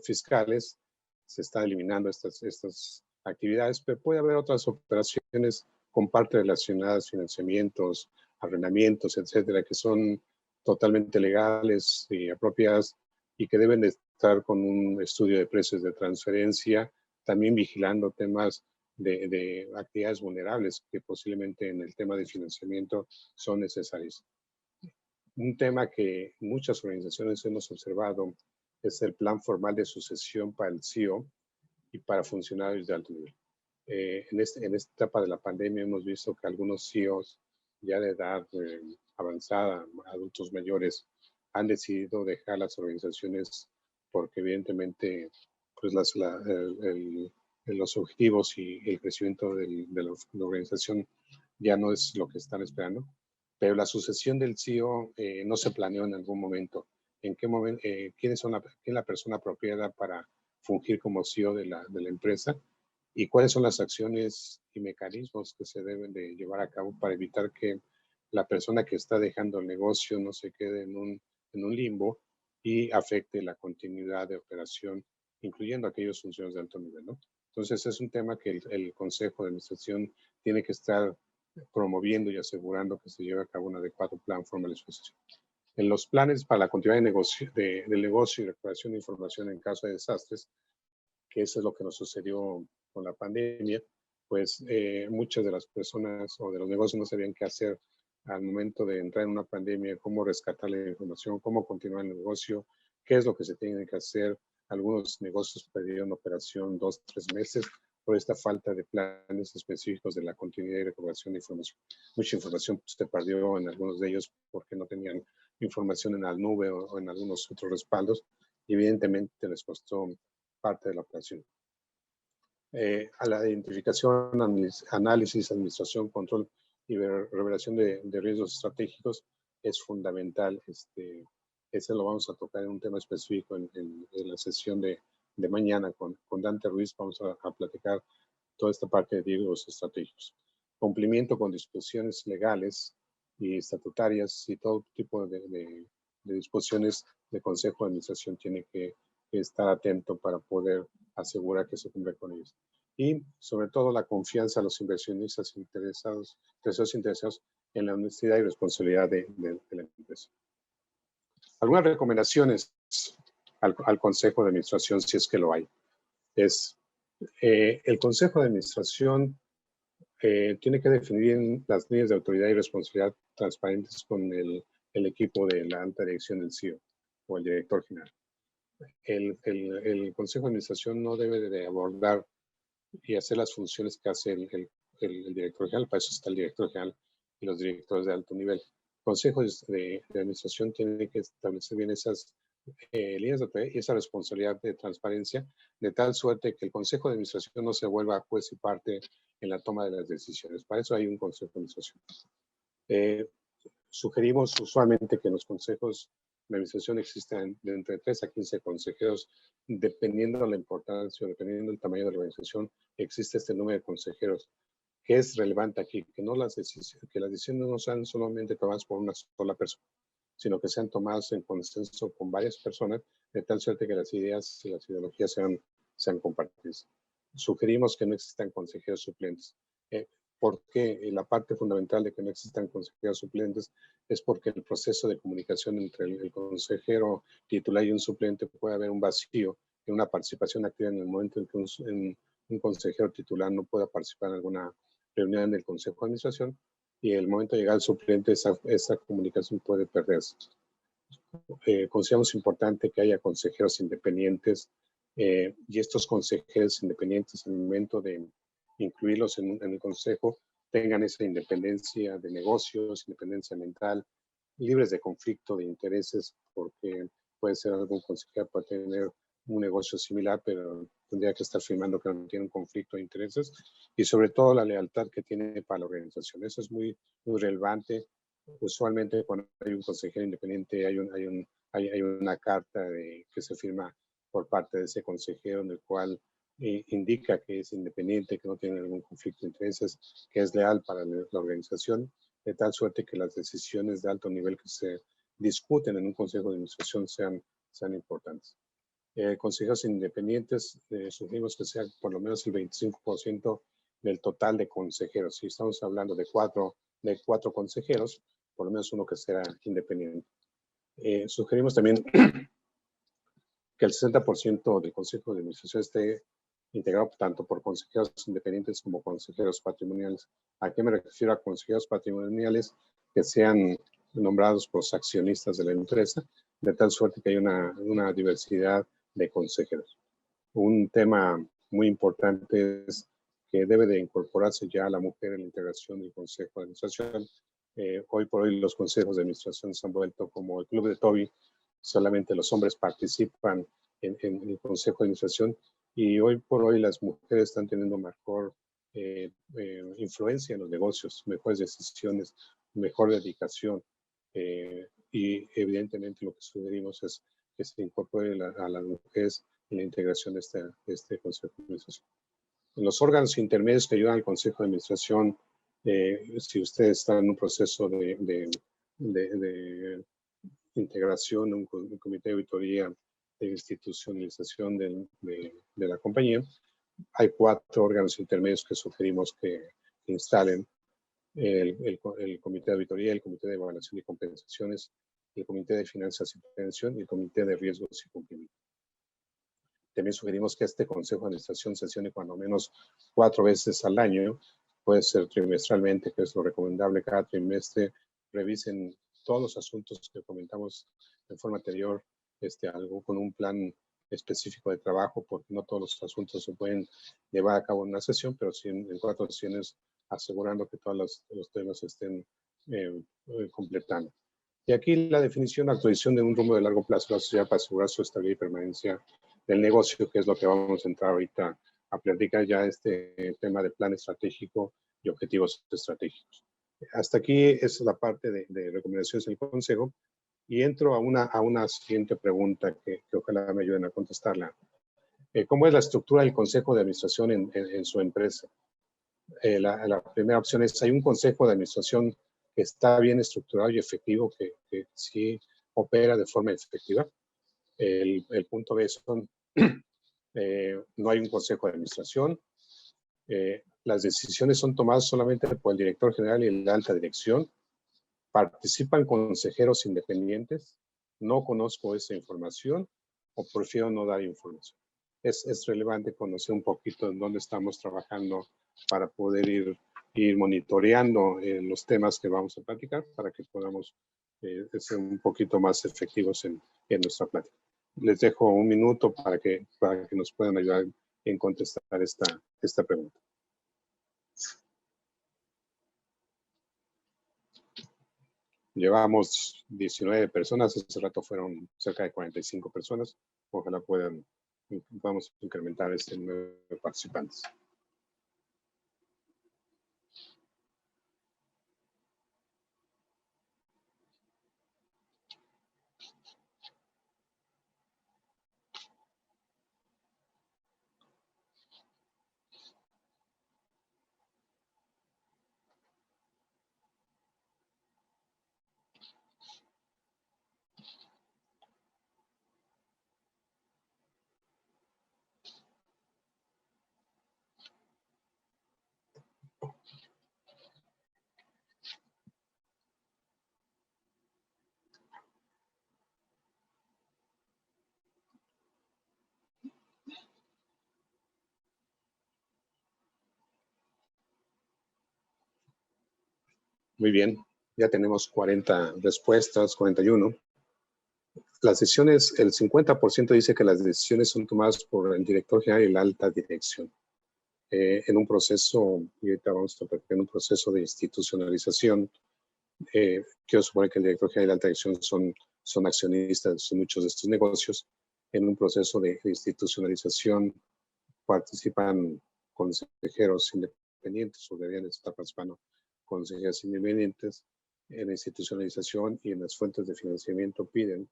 fiscales. Se están eliminando estas actividades, pero puede haber otras operaciones con partes relacionadas, financiamientos, arrendamientos, etcétera, que son totalmente legales y apropiadas y que deben de estar con un estudio de precios de transferencia, también vigilando temas de actividades vulnerables que posiblemente en el tema de financiamiento son necesarios. Un tema que muchas organizaciones hemos observado es el plan formal de sucesión para el CEO y para funcionarios de alto nivel. En esta etapa de la pandemia hemos visto que algunos CEOs ya de edad avanzada, adultos mayores, han decidido dejar las organizaciones porque evidentemente pues los objetivos y el crecimiento de la organización ya no es lo que están esperando. Pero la sucesión del CEO no se planeó en algún momento. ¿En qué momento? ¿Quién es la persona apropiada para fungir como CEO de la empresa? ¿Y cuáles son las acciones y mecanismos que se deben de llevar a cabo para evitar que la persona que está dejando el negocio no se quede en un limbo y afecte la continuidad de operación, incluyendo aquellos funcionarios de alto nivel, ¿no? Entonces, es un tema que el Consejo de Administración tiene que estar promoviendo y asegurando que se lleve a cabo un adecuado plan formal de sucesión. En los planes para la continuidad del negocio y recuperación de información en caso de desastres, que eso es lo que nos sucedió con la pandemia, pues muchas de las personas o de los negocios no sabían qué hacer al momento de entrar en una pandemia, cómo rescatar la información, cómo continuar el negocio, qué es lo que se tiene que hacer. Algunos negocios perdieron operación 2 o 3 meses por esta falta de planes específicos de la continuidad y recuperación de información. Mucha información se perdió en algunos de ellos porque no tenían información en la nube o en algunos otros respaldos y evidentemente les costó parte de la operación. A la identificación, análisis, administración, control y revelación de riesgos estratégicos es fundamental. Ese lo vamos a tocar en un tema específico en la sesión de mañana con Dante Ruiz. Vamos a platicar toda esta parte de riesgos estratégicos. Cumplimiento con disposiciones legales y estatutarias y todo tipo de disposiciones de Consejo de Administración tiene que estar atento para poder asegurar que se cumple con ellos. Y sobre todo la confianza a los inversionistas interesados en la honestidad y responsabilidad de la empresa. Algunas recomendaciones al Consejo de Administración, si es que lo hay, es el Consejo de Administración tiene que definir las líneas de autoridad y responsabilidad transparentes con el equipo de la alta dirección del CEO o el director general. El Consejo de Administración no debe de abordar y hacer las funciones que hace el director general. Para eso está el director general y los directores de alto nivel. El Consejo de Administración tiene que establecer bien esas líneas de autoridad y esa responsabilidad de transparencia, de tal suerte que el Consejo de Administración no se vuelva juez y parte en la toma de las decisiones. Para eso hay un Consejo de Administración. Sugerimos usualmente que en los consejos la administración existen de entre 3 a 15 consejeros, dependiendo de la importancia, dependiendo del tamaño de la organización, existe este número de consejeros. ¿Qué es relevante aquí? Que las decisiones no sean solamente tomadas por una sola persona, sino que sean tomadas en consenso con varias personas, de tal suerte que las ideas y las ideologías sean compartidas. Sugerimos que no existan consejeros suplentes. ¿Por qué? La parte fundamental de que no existan consejeros suplentes es porque el proceso de comunicación entre el consejero titular y un suplente puede haber un vacío en una participación activa en el momento en que un consejero titular no pueda participar en alguna reunión del consejo de administración, y el momento de llegar al suplente esa comunicación puede perderse. Consideramos importante que haya consejeros independientes, y estos consejeros independientes, en el momento de incluirlos en el consejo, tengan esa independencia de negocios, independencia mental, libres de conflicto de intereses, porque puede ser algún consejero puede tener un negocio similar, pero tendría que estar firmando que no tiene un conflicto de intereses, y sobre todo la lealtad que tiene para la organización. Eso es muy, muy relevante. Usualmente cuando hay un consejero independiente hay una carta que se firma por parte de ese consejero, en el cual indica que es independiente, que no tiene ningún conflicto de intereses, que es leal para la organización, de tal suerte que las decisiones de alto nivel que se discuten en un consejo de administración sean importantes. Consejeros independientes, sugerimos que sea por lo menos el 25% del total de consejeros. Si estamos hablando de cuatro consejeros, por lo menos uno que sea independiente. Sugerimos también que el 60% del consejo de administración esté integrado tanto por consejeros independientes como consejeros patrimoniales. ¿A qué me refiero a consejeros patrimoniales? Que sean nombrados por los accionistas de la empresa, de tal suerte que hay una diversidad de consejeros. Un tema muy importante es que debe de incorporarse ya la mujer en la integración del consejo de administración. Hoy por hoy los consejos de administración se han vuelto como el club de Toby, solamente los hombres participan en el consejo de administración, y hoy por hoy las mujeres están teniendo mejor influencia en los negocios, mejores decisiones, mejor dedicación, y evidentemente lo que sugerimos es que se incorpore a las mujeres en la integración de este consejo de administración. En los órganos intermedios que ayudan al consejo de administración, si usted está en un proceso de integración, un comité de auditoría, de institucionalización de la compañía, hay 4 órganos intermedios que sugerimos que instalen: el comité de auditoría, el comité de evaluación y compensaciones, el comité de finanzas y prevención y el comité de riesgos y cumplimiento. También sugerimos que este consejo de administración sesione cuando menos 4 veces al año, puede ser trimestralmente, que es lo recomendable. Cada trimestre revisen todos los asuntos que comentamos en forma anterior, algo con un plan específico de trabajo, porque no todos los asuntos se pueden llevar a cabo en una sesión, pero sí en 4 sesiones, asegurando que todos los temas estén completando. Y aquí la definición, actualización de un rumbo de largo plazo de la sociedad para asegurar su estabilidad y permanencia del negocio, que es lo que vamos a entrar ahorita a platicar ya, este tema de plan estratégico y objetivos estratégicos. Hasta aquí es la parte de recomendaciones del consejo, y entro a una siguiente pregunta que ojalá me ayuden a contestarla. ¿Cómo es la estructura del consejo de administración en su empresa? La primera opción es: hay un consejo de administración que está bien estructurado y efectivo, que sí opera de forma efectiva. El punto B son, no hay un consejo de administración, las decisiones son tomadas solamente por el director general y la alta dirección, participan consejeros independientes, no conozco esa información o prefiero no dar información. Es relevante conocer un poquito en dónde estamos trabajando para poder ir monitoreando los temas que vamos a platicar, para que podamos ser un poquito más efectivos en nuestra plática. Les dejo un minuto para que nos puedan ayudar en contestar esta pregunta. Llevamos 19 personas, hace rato fueron cerca de 45 personas. Ojalá podamos incrementar este número de participantes. Muy bien, ya tenemos 40 respuestas, 41. Las decisiones, el 50% dice que las decisiones son tomadas por el director general y la alta dirección. En un proceso, y ahorita vamos a platicar, en un proceso de institucionalización, quiero suponer que el director general y la alta dirección son accionistas en muchos de estos negocios. En un proceso de institucionalización participan consejeros independientes o deberían estar participando consejeros independientes. En la institucionalización y en las fuentes de financiamiento piden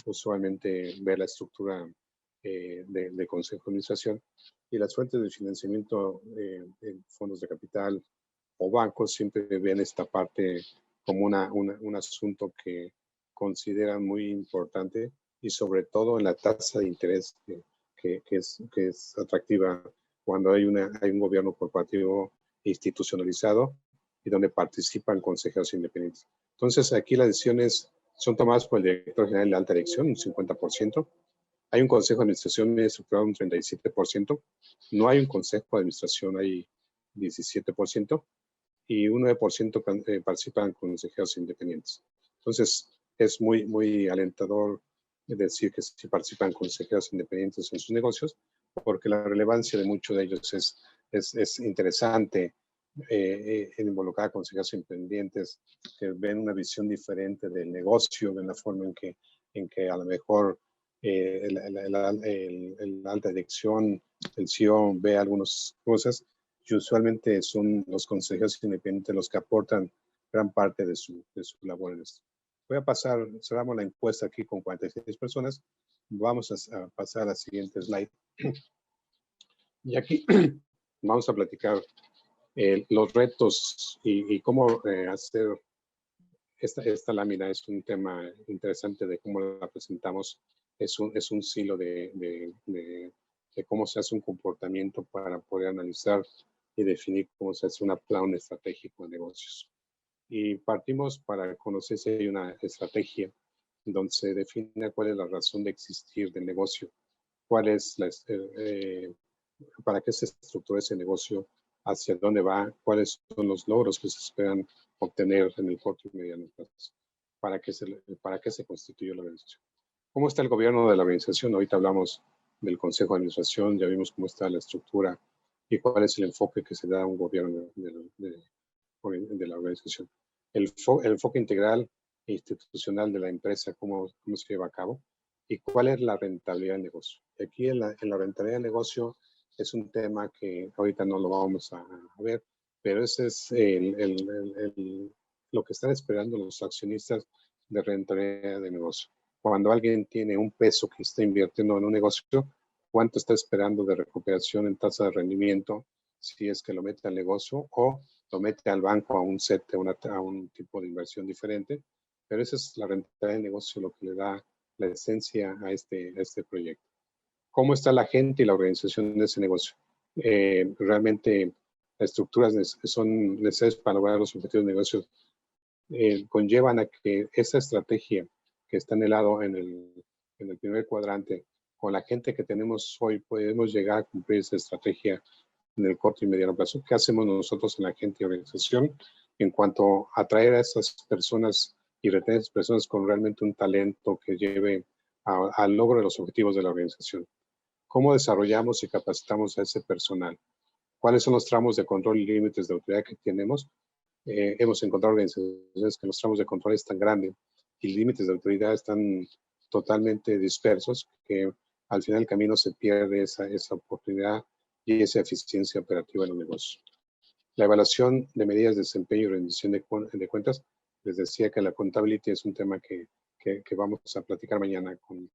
usualmente ver la estructura de consejo de administración, y las fuentes de financiamiento en fondos de capital o bancos siempre ven esta parte como un asunto que consideran muy importante, y sobre todo en la tasa de interés que es atractiva cuando hay un gobierno corporativo institucionalizado y donde participan consejeros independientes. Entonces, aquí las decisiones son tomadas por el director general de la alta dirección, un 50%. Hay un consejo de administración estructurado, un 37%. No hay un consejo de administración, hay 17%. Y un 9% participan consejeros independientes. Entonces, es muy, muy alentador decir que sí participan consejeros independientes en sus negocios, porque la relevancia de muchos de ellos es interesante. En involucrar a consejeros independientes que ven una visión diferente del negocio, ven la forma en que a lo mejor la alta dirección, el CEO ve algunas cosas, y usualmente son los consejeros independientes los que aportan gran parte de su labor en esto. Voy a pasar, cerramos la encuesta aquí con 46 personas. Vamos a pasar a la siguiente slide. Y aquí vamos a platicar los retos y cómo hacer esta lámina. Es un tema interesante de cómo la presentamos. Es un silo de cómo se hace un comportamiento para poder analizar y definir cómo se hace un plan estratégico de negocios. Y partimos para conocer si hay una estrategia donde se define cuál es la razón de existir del negocio, cuál es para qué se estructura ese negocio, hacia dónde va, cuáles son los logros que se esperan obtener en el corto y mediano plazo, para qué se constituyó la organización. ¿Cómo está el gobierno de la organización? Ahorita hablamos del consejo de administración, ya vimos cómo está la estructura y cuál es el enfoque que se da a un gobierno de la organización. El enfoque integral e institucional de la empresa, cómo se lleva a cabo, y cuál es la rentabilidad del negocio. Aquí en la rentabilidad del negocio es un tema que ahorita no lo vamos a ver, pero ese es lo que están esperando los accionistas de rentabilidad de negocio. Cuando alguien tiene un peso que está invirtiendo en un negocio, ¿cuánto está esperando de recuperación en tasa de rendimiento si es que lo mete al negocio o lo mete al banco a un set, a un tipo de inversión diferente? Pero esa es la rentabilidad de negocio, lo que le da la esencia a este proyecto. ¿Cómo está la gente y la organización de ese negocio? Realmente las estructuras son necesarias para lograr los objetivos de negocio. Conllevan a que esa estrategia que está en el lado, en el primer cuadrante, con la gente que tenemos hoy, podemos llegar a cumplir esa estrategia en el corto y mediano plazo. ¿Qué hacemos nosotros en la gente y organización en cuanto a atraer a esas personas y retener a esas personas con realmente un talento que lleve al logro de los objetivos de la organización? ¿Cómo desarrollamos y capacitamos a ese personal? ¿Cuáles son los tramos de control y límites de autoridad que tenemos? Hemos encontrado organizaciones que los tramos de control están grandes y límites de autoridad están totalmente dispersos, que al final del camino se pierde esa oportunidad y esa eficiencia operativa en los negocios. La evaluación de medidas de desempeño y rendición de cuentas. Les decía que la contabilidad es un tema que vamos a platicar mañana con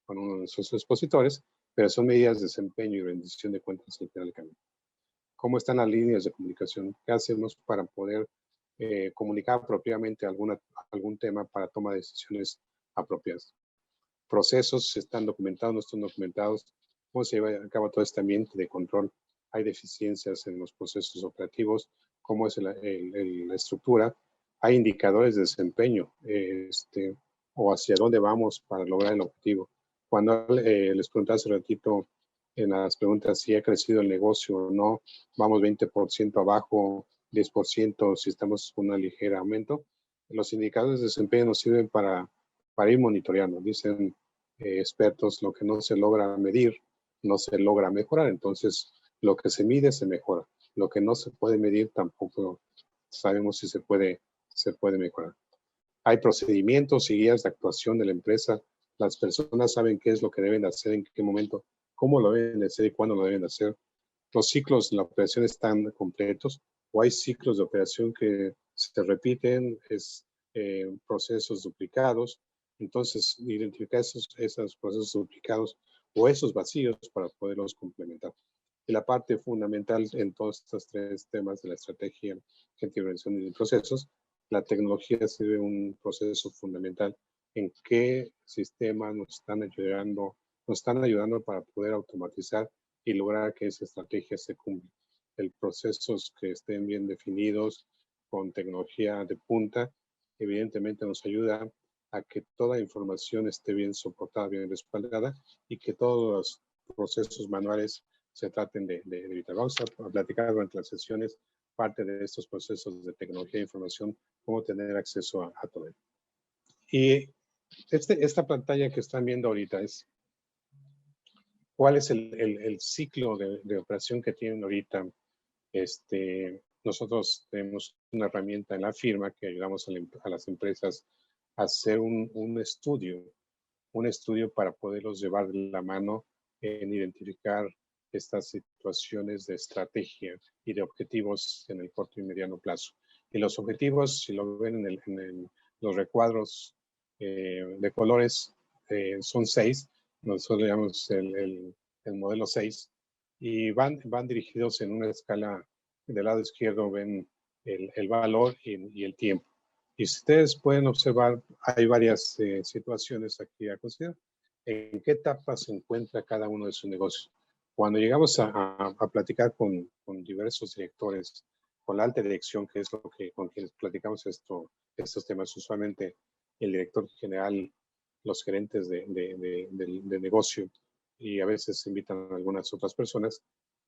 uno de nuestros expositores, pero son medidas de desempeño y rendición de cuentas al final del camino. ¿Cómo están las líneas de comunicación? ¿Qué hacemos para poder comunicar apropiadamente algún tema para toma de decisiones apropiadas? Procesos están documentados, no están documentados. ¿Cómo se lleva a cabo todo este ambiente de control? ¿Hay deficiencias en los procesos operativos? ¿Cómo es la estructura? ¿Hay indicadores de desempeño o hacia dónde vamos para lograr el objetivo? Cuando les preguntaba hace ratito en las preguntas si ha crecido el negocio o no, vamos 20% abajo 10% si estamos con un ligero aumento. Los indicadores de desempeño nos sirven para ir monitoreando. Dicen expertos, lo que no se logra medir, no se logra mejorar. Entonces, lo que se mide, se mejora. Lo que no se puede medir, tampoco sabemos si se puede mejorar. Hay procedimientos y guías de actuación de la empresa. Las personas saben qué es lo que deben hacer, en qué momento, cómo lo deben hacer y cuándo lo deben hacer. Los ciclos de la operación están completos o hay ciclos de operación que se repiten, procesos duplicados. Entonces, identificar esos procesos duplicados o esos vacíos para poderlos complementar. Y la parte fundamental en todos estos tres temas de la estrategia, intervención y procesos, la tecnología sirve un proceso fundamental en qué sistemas nos están ayudando para poder automatizar y lograr que esa estrategia se cumpla. El procesos que estén bien definidos con tecnología de punta, evidentemente nos ayuda a que toda información esté bien soportada, bien respaldada y que todos los procesos manuales se traten de evitar. Vamos a platicar durante las sesiones parte de estos procesos de tecnología e información, cómo tener acceso a todo ello. Y esta pantalla que están viendo ahorita es cuál es el ciclo de operación que tienen ahorita. Nosotros tenemos una herramienta en la firma que ayudamos a las empresas a hacer un estudio para poderlos llevar de la mano en identificar estas situaciones de estrategia y de objetivos en el corto y mediano plazo. Y los objetivos, si lo ven en los recuadros de colores, son 6. Nosotros le llamamos el modelo 6. Y van dirigidos en una escala. Del lado izquierdo ven el valor y el tiempo. Y si ustedes pueden observar, hay varias situaciones aquí a considerar. ¿En qué etapa se encuentra cada uno de sus negocios? Cuando llegamos a platicar con diversos directores, con la alta dirección, que es con quienes platicamos estos temas, usualmente el director general, los gerentes de negocio, y a veces invitan a algunas otras personas,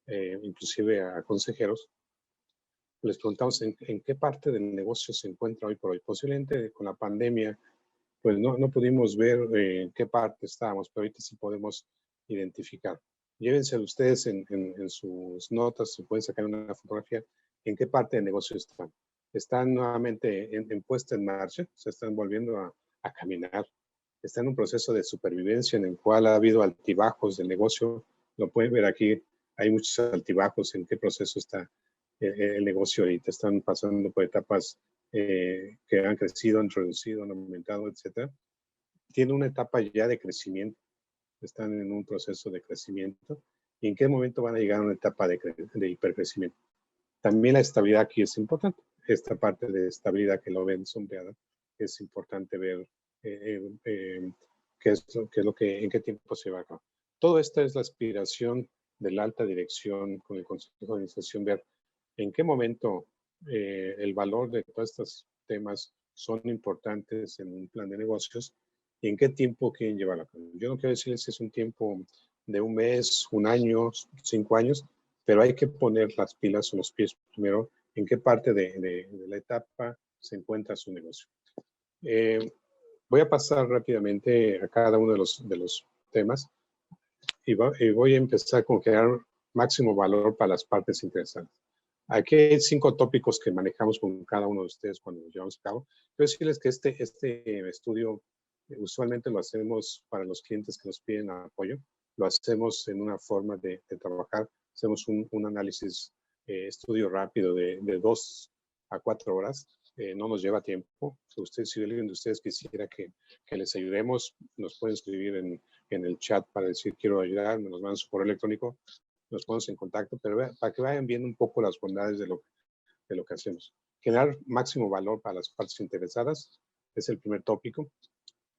inclusive a consejeros, les preguntamos en qué parte del negocio se encuentra hoy por hoy. Posiblemente con la pandemia, pues no pudimos ver en qué parte estábamos, pero ahorita sí podemos identificar. Llévense ustedes en sus notas, si pueden sacar una fotografía, en qué parte del negocio están. Están nuevamente en puesta en marcha, se están volviendo a caminar. Están en un proceso de supervivencia en el cual ha habido altibajos del negocio. Lo pueden ver aquí, hay muchos altibajos en qué proceso está el negocio ahorita. Están pasando por etapas que han crecido, han reducido, han aumentado, etc. Tiene una etapa ya de crecimiento. Están en un proceso de crecimiento. ¿Y en qué momento van a llegar a una etapa de hipercrecimiento? También la estabilidad aquí es importante. Esta parte de estabilidad que lo ven sombreada, es importante ver en qué tiempo se va a acabar. Todo esto es la aspiración de la alta dirección con el Consejo de Administración, ver en qué momento el valor de todos estos temas son importantes en un plan de negocios y en qué tiempo quieren llevarlo a cabo. Yo no quiero decirles si es un tiempo de un mes, un año, 5 años, pero hay que poner las pilas o los pies primero en qué parte de la etapa se encuentra su negocio. Voy a pasar rápidamente a cada uno de los temas y voy a empezar con crear máximo valor para las partes interesadas. Aquí hay 5 tópicos que manejamos con cada uno de ustedes cuando lo llevamos a cabo. Quiero decirles que este estudio usualmente lo hacemos para los clientes que nos piden apoyo. Lo hacemos en una forma de trabajar. Hacemos un análisis, estudio rápido de 2 a 4 horas. No nos lleva tiempo. Si alguien de ustedes quisiera que les ayudemos, nos pueden escribir en el chat para decir quiero ayudar, nos mandan su correo electrónico, nos ponemos en contacto, pero para que vayan viendo un poco las bondades de lo que hacemos. Generar máximo valor para las partes interesadas es el primer tópico.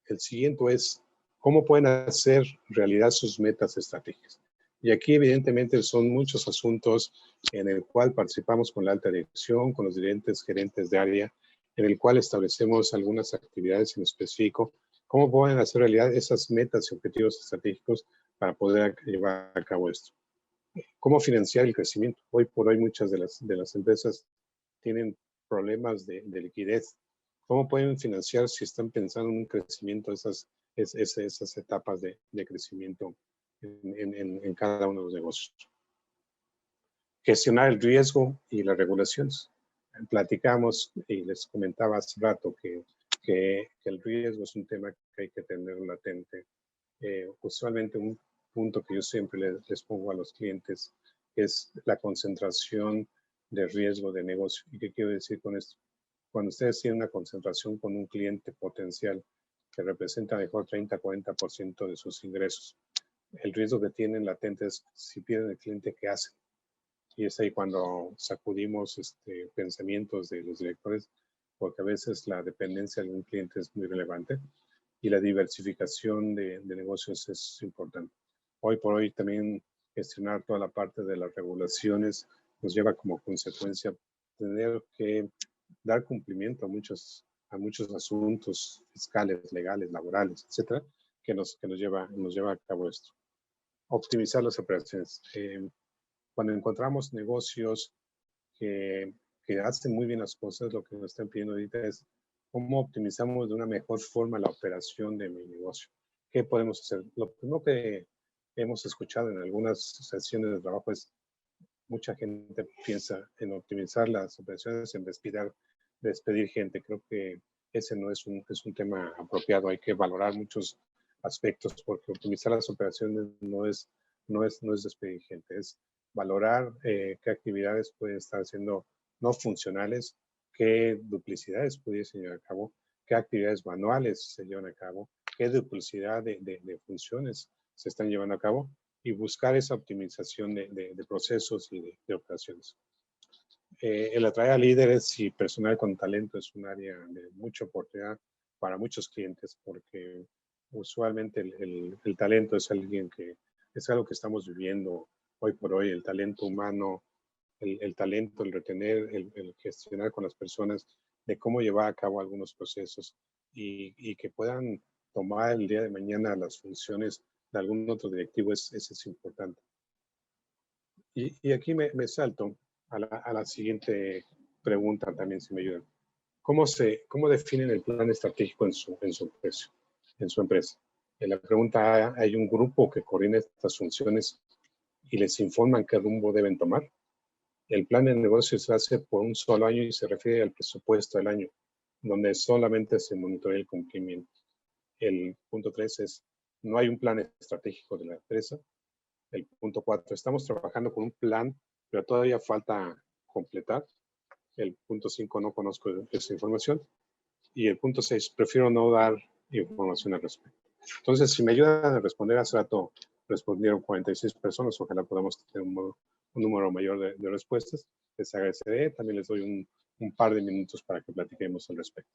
El siguiente es cómo pueden hacer realidad sus metas estratégicas. Y aquí evidentemente son muchos asuntos en el cual participamos con la alta dirección, con los diferentes gerentes de área, en el cual establecemos algunas actividades en específico. ¿Cómo pueden hacer realidad esas metas y objetivos estratégicos para poder llevar a cabo esto? ¿Cómo financiar el crecimiento? Hoy por hoy muchas de las empresas tienen problemas de liquidez. ¿Cómo pueden financiar si están pensando en un crecimiento, esas etapas de crecimiento en cada uno de los negocios? Gestionar el riesgo y las regulaciones. Platicamos y les comentaba hace rato que el riesgo es un tema que hay que tener latente. Usualmente un punto que yo siempre les pongo a los clientes es la concentración de riesgo de negocio. ¿Y qué quiero decir con esto? Cuando ustedes tienen una concentración con un cliente potencial que representa mejor 30-40% de sus ingresos, el riesgo que tienen latente es si pierden el cliente, ¿qué hacen? Y es ahí cuando sacudimos pensamientos de los directores, porque a veces la dependencia de un cliente es muy relevante y la diversificación de negocios es importante. Hoy por hoy también gestionar toda la parte de las regulaciones nos lleva como consecuencia tener que dar cumplimiento a muchos asuntos fiscales, legales, laborales, etcétera, que nos lleva a cabo esto. Optimizar las operaciones. Cuando encontramos negocios que hacen muy bien las cosas, lo que nos están pidiendo ahorita es cómo optimizamos de una mejor forma la operación de mi negocio. ¿Qué podemos hacer? Lo primero que hemos escuchado en algunas sesiones de trabajo es mucha gente piensa en optimizar las operaciones, en despedir gente. Creo que ese no es un tema apropiado. Hay que valorar muchos aspectos porque optimizar las operaciones no es despedir gente, es valorar qué actividades pueden estar siendo no funcionales, qué duplicidades pudiesen llevar a cabo, qué actividades manuales se llevan a cabo, qué duplicidad de funciones se están llevando a cabo y buscar esa optimización de procesos y de operaciones. El atraer a líderes y personal con talento es un área de mucha oportunidad para muchos clientes porque usualmente el talento es algo que estamos viviendo hoy por hoy, el talento humano, el talento, el retener, el gestionar con las personas, de cómo llevar a cabo algunos procesos y que puedan tomar el día de mañana las funciones de algún otro directivo es importante. Y aquí me salto a la siguiente pregunta también, si me ayudan. ¿Cómo definen el plan estratégico en su empresa? En la pregunta A, ¿hay un grupo que coordina estas funciones y les informan qué rumbo deben tomar? El plan de negocio se hace por un solo año y se refiere al presupuesto del año, donde solamente se monitorea el cumplimiento. El punto 3 es, no hay un plan estratégico de la empresa. El punto 4, estamos trabajando con un plan, pero todavía falta completar. El punto 5, no conozco esa información. Y el punto 6, prefiero no dar información al respecto. Entonces, si me ayudan a responder, hace rato respondieron 46 personas, ojalá podamos tener un número mayor de respuestas. Les agradeceré, también les doy un par de minutos para que platiquemos al respecto.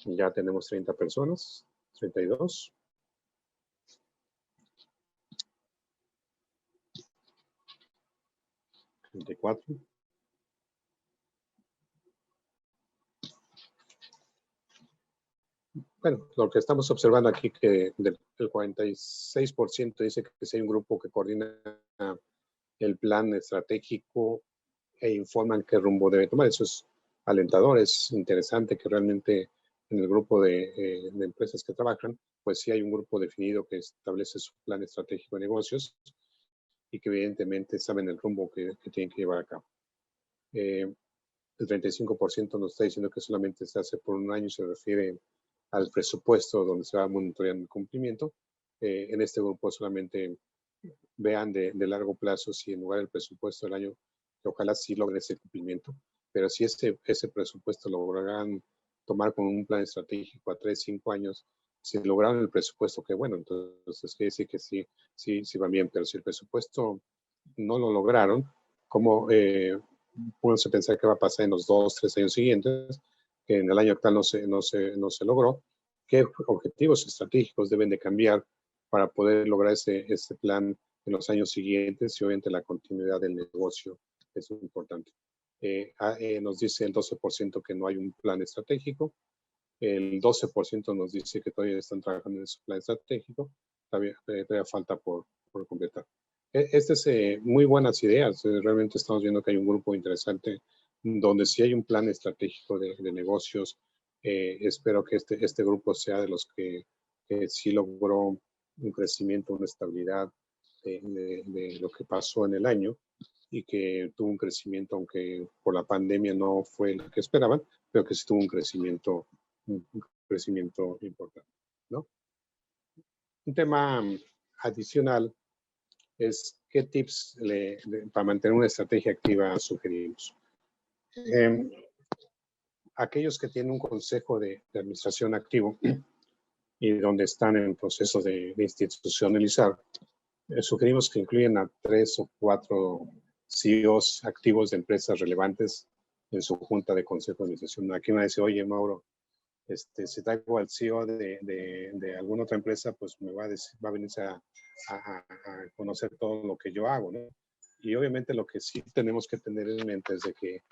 Ya tenemos 30 personas, 32. ¿34? Bueno, lo que estamos observando aquí que del 46% dice que si hay un grupo que coordina el plan estratégico e informan qué rumbo debe tomar. Eso es alentador, es interesante que realmente en el grupo de empresas que trabajan, pues sí hay un grupo definido que establece su plan estratégico de negocios y que evidentemente saben el rumbo que tienen que llevar a cabo. El 35% nos está diciendo que solamente se hace por un año y se refiere al presupuesto donde se va monitoreando el cumplimiento. en este grupo solamente vean de largo plazo si en lugar del presupuesto del año, que ojalá sí logren ese cumplimiento, pero si ese presupuesto lograrán tomar con un plan estratégico a 3, 5 años, si lograron el presupuesto, que bueno, entonces quiere decir que sí van bien, pero si el presupuesto no lo lograron, ¿cómo pueden pensar que va a pasar en los 2, 3 años siguientes? Que en el año actual no se logró. ¿Qué objetivos estratégicos deben de cambiar para poder lograr ese plan en los años siguientes? Y obviamente la continuidad del negocio es muy importante. Nos dice el 12% que no hay un plan estratégico. El 12% nos dice que todavía están trabajando en su plan estratégico. Todavía falta por completar. Estas muy buenas ideas. Realmente estamos viendo que hay un grupo interesante donde sí hay un plan estratégico de negocios. Espero que este grupo sea de los que sí logró un crecimiento, una estabilidad de lo que pasó en el año y que tuvo un crecimiento, aunque por la pandemia no fue lo que esperaban, pero que sí tuvo un crecimiento importante, ¿no? Un tema adicional es qué tips para mantener una estrategia activa sugerimos. Aquellos que tienen un consejo de administración activo y donde están en proceso de institucionalizar, sugerimos que incluyan a 3 o 4 CEOs activos de empresas relevantes en su junta de consejo de administración. Aquí me dice, oye, Mauro, si traigo al CEO de alguna otra empresa, pues me va a venir a conocer todo lo que yo hago, ¿no? Y obviamente lo que sí tenemos que tener en mente es de que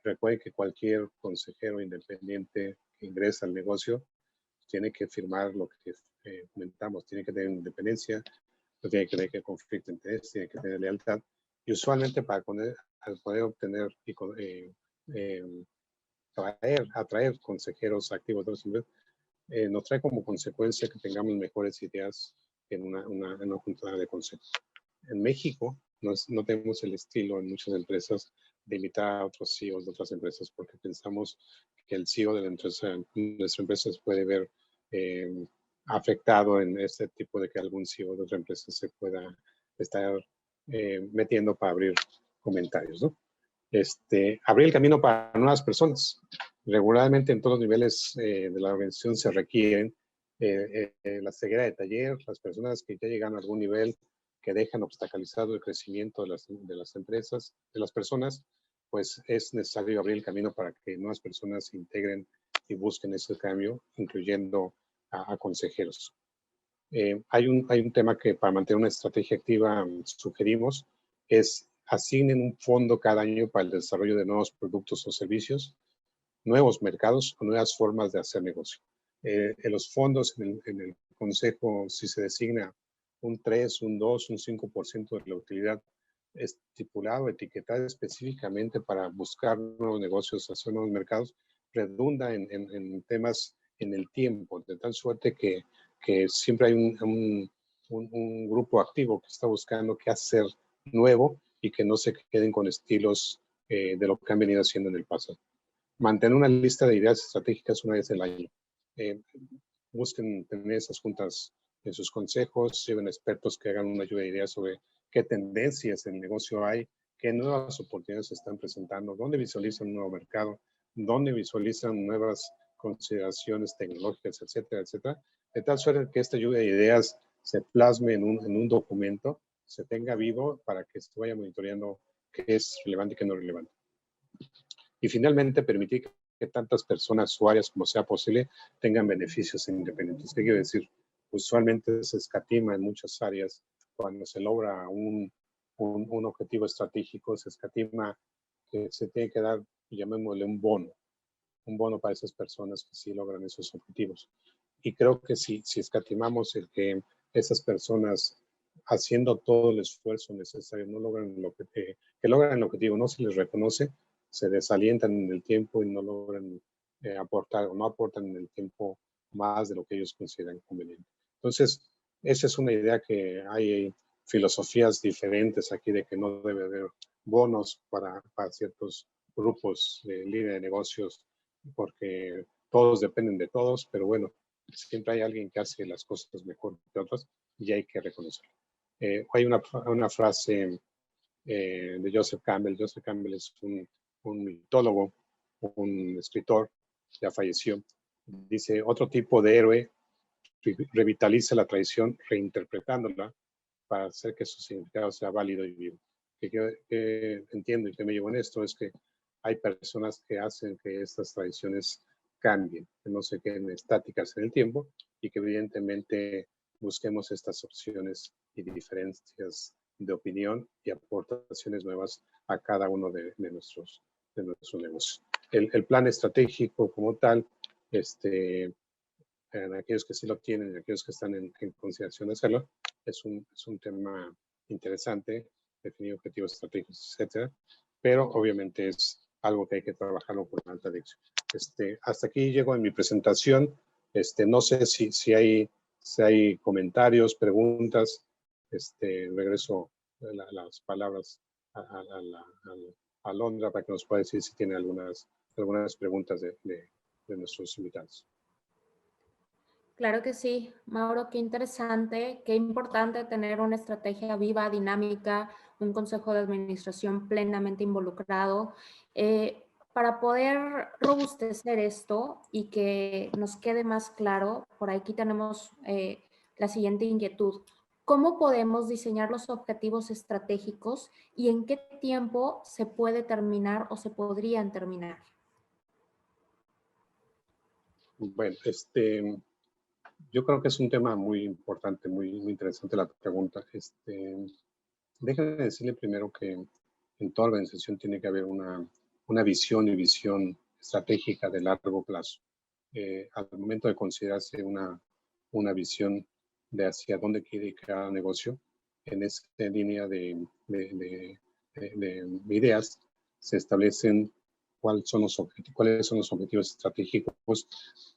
recuerden que cualquier consejero independiente que ingresa al negocio tiene que firmar lo que comentamos, tiene que tener independencia, no tiene que tener conflicto de interés, tiene que tener lealtad. Y usualmente para poder obtener y atraer consejeros activos de los empresas, nos trae como consecuencia que tengamos mejores ideas en una junta de consejo. En México no tenemos el estilo en muchas empresas de invitar a otros CEOs de otras empresas porque pensamos que el CEO de nuestra empresa puede ver afectado en este tipo de que algún CEO de otra empresa se pueda estar metiendo para abrir comentarios, ¿no? Abrir el camino para nuevas personas. Regularmente en todos los niveles de la organización se requieren la ceguera de taller, las personas que ya llegan a algún nivel que dejan obstaculizado el crecimiento de las empresas, de las personas, pues es necesario abrir el camino para que nuevas personas se integren y busquen ese cambio, incluyendo a consejeros. Hay un tema que para mantener una estrategia activa sugerimos, es asignen un fondo cada año para el desarrollo de nuevos productos o servicios, nuevos mercados o nuevas formas de hacer negocio. En los fondos, en el consejo, si se designa un 3, un 2, un 5% de la utilidad estipulado, etiquetado específicamente para buscar nuevos negocios, hacer nuevos mercados, redunda en temas en el tiempo, de tal suerte que siempre hay un grupo activo que está buscando qué hacer nuevo y que no se queden con estilos de lo que han venido haciendo en el pasado. Mantener una lista de ideas estratégicas una vez al año. Busquen tener esas juntas en sus consejos, lleven expertos que hagan una lluvia de ideas sobre qué tendencias en el negocio hay, qué nuevas oportunidades se están presentando, dónde visualizan un nuevo mercado, dónde visualizan nuevas consideraciones tecnológicas, etcétera, etcétera, de tal suerte que esta lluvia de ideas se plasme en un documento, se tenga vivo para que se vaya monitoreando qué es relevante y qué no es relevante. Y finalmente, permitir que tantas personas usuarias como sea posible tengan beneficios independientes. ¿Qué quiero decir? Usualmente se escatima en muchas áreas cuando se logra un objetivo estratégico, se escatima que se tiene que dar, llamémosle un bono para esas personas que sí logran esos objetivos. Y creo que si escatimamos el que esas personas haciendo todo el esfuerzo necesario no logran que logran el objetivo, no se les reconoce, se desalientan en el tiempo y no logran aportar o no aportan en el tiempo más de lo que ellos consideran conveniente. Entonces, esa es una idea que hay filosofías diferentes aquí de que no debe haber bonos para ciertos grupos de línea de negocios porque todos dependen de todos, pero bueno, siempre hay alguien que hace las cosas mejor que otros y hay que reconocerlo. Hay una frase de Joseph Campbell. Joseph Campbell es un mitólogo, un escritor, ya falleció. Dice, otro tipo de héroe revitaliza la tradición reinterpretándola para hacer que su significado sea válido y vivo. Que entiendo y que me llevo en esto es que hay personas que hacen que estas tradiciones cambien, que no se queden estáticas en el tiempo y que evidentemente busquemos estas opciones y diferencias de opinión y aportaciones nuevas a cada uno de nuestros negocios. El plan estratégico como tal, en aquellos que sí lo tienen, en aquellos que están en consideración de hacerlo, es un tema interesante, definir objetivos estratégicos, etcétera, pero obviamente es algo que hay que trabajarlo con alta dirección. Hasta aquí llego en mi presentación. No sé si hay comentarios, preguntas. Regreso las palabras a Londra para que nos pueda decir si tiene algunas preguntas de nuestros invitados. Claro que sí, Mauro, qué interesante, qué importante tener una estrategia viva, dinámica, un consejo de administración plenamente involucrado. Para poder robustecer esto y que nos quede más claro, por aquí tenemos la siguiente inquietud. ¿Cómo podemos diseñar los objetivos estratégicos y en qué tiempo se puede terminar o se podrían terminar? Bueno, yo creo que es un tema muy importante, muy interesante la pregunta. Déjame decirle primero que en toda organización tiene que haber una visión y visión estratégica de largo plazo. Al momento de considerarse una visión de hacia dónde quiere cada negocio, en esta línea de ideas se establecen cuáles son los objetivos estratégicos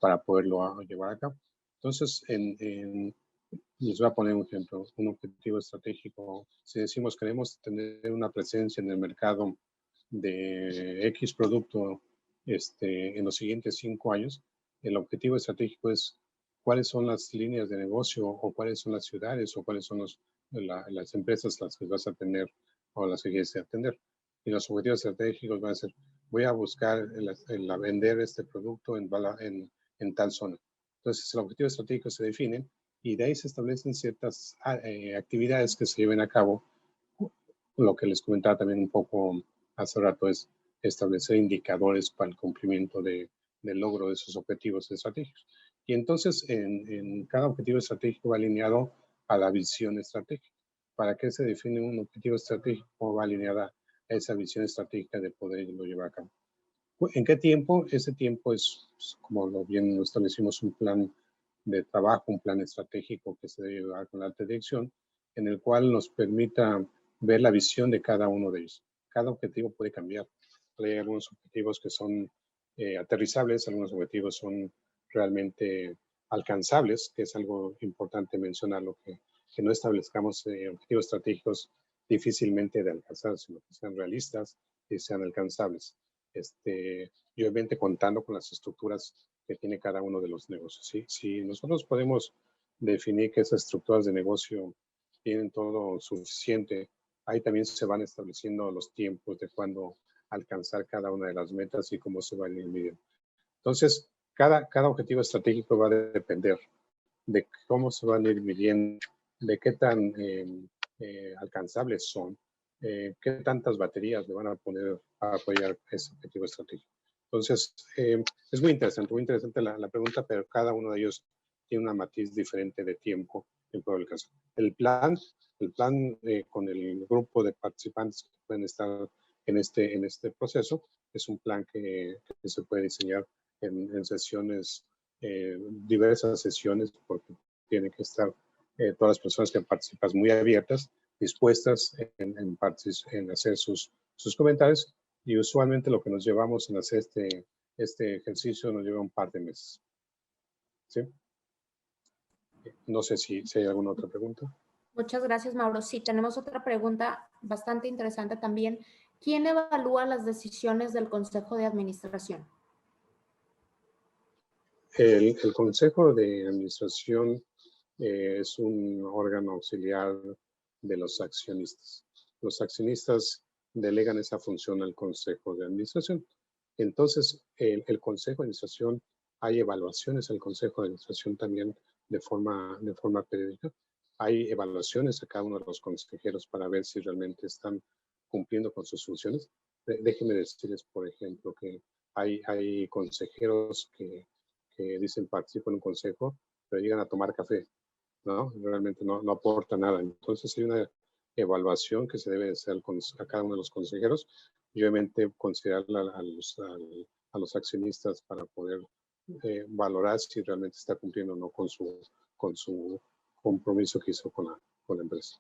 para poderlo llevar a cabo. Entonces, les voy a poner un ejemplo, un objetivo estratégico. Si decimos queremos tener una presencia en el mercado de X producto en los siguientes 5 años, el objetivo estratégico es cuáles son las líneas de negocio o cuáles son las ciudades o cuáles son las empresas las que vas a tener o las que quieres atender. Y los objetivos estratégicos van a ser, voy a buscar vender este producto en tal zona. Entonces, el objetivo estratégico se define y de ahí se establecen ciertas actividades que se lleven a cabo. Lo que les comentaba también un poco hace rato es establecer indicadores para el cumplimiento del logro de esos objetivos estratégicos. Y entonces, en cada objetivo estratégico va alineado a la visión estratégica. ¿Para qué se define un objetivo estratégico? Va alineada a esa visión estratégica de poderlo llevar a cabo. ¿En qué tiempo? Ese tiempo es, como bien lo establecimos, un plan de trabajo, un plan estratégico que se debe llevar con la alta dirección, en el cual nos permita ver la visión de cada uno de ellos. Cada objetivo puede cambiar. Hay algunos objetivos que son aterrizables, algunos objetivos son realmente alcanzables, que es algo importante mencionarlo, que no establezcamos objetivos estratégicos difícilmente de alcanzar, sino que sean realistas y sean alcanzables. Y obviamente contando con las estructuras que tiene cada uno de los negocios. Si nosotros podemos definir que esas estructuras de negocio tienen todo suficiente, ahí también se van estableciendo los tiempos de cuándo alcanzar cada una de las metas y cómo se van a ir midiendo. Entonces, cada objetivo estratégico va a depender de cómo se van a ir midiendo, de qué tan alcanzables son, qué tantas baterías le van a poner a apoyar ese objetivo estratégico. Entonces, es muy interesante la pregunta, pero cada uno de ellos tiene una matiz diferente de tiempo en todo el caso. El plan con el grupo de participantes que pueden estar en este proceso es un plan que se puede diseñar en sesiones, diversas sesiones, porque tienen que estar todas las personas que participan muy abiertas, dispuestas en hacer sus comentarios, y usualmente lo que nos llevamos en hacer este ejercicio nos lleva un par de meses. ¿Sí? No sé si hay alguna otra pregunta. Muchas gracias, Mauro. Sí, tenemos otra pregunta bastante interesante también. ¿Quién evalúa las decisiones del Consejo de Administración? El Consejo de Administración es un órgano auxiliar de los accionistas. Los accionistas delegan esa función al Consejo de Administración. Entonces, el Consejo de Administración, hay evaluaciones al Consejo de Administración también de forma periódica. Hay evaluaciones a cada uno de los consejeros para ver si realmente están cumpliendo con sus funciones. Déjenme decirles, por ejemplo, que hay consejeros que dicen participo en un consejo, pero llegan a tomar café, ¿no? Realmente no aporta nada. Entonces hay una evaluación que se debe hacer a cada uno de los consejeros y obviamente considerarla a los accionistas para poder valorar si realmente está cumpliendo o no con su compromiso que hizo con la empresa.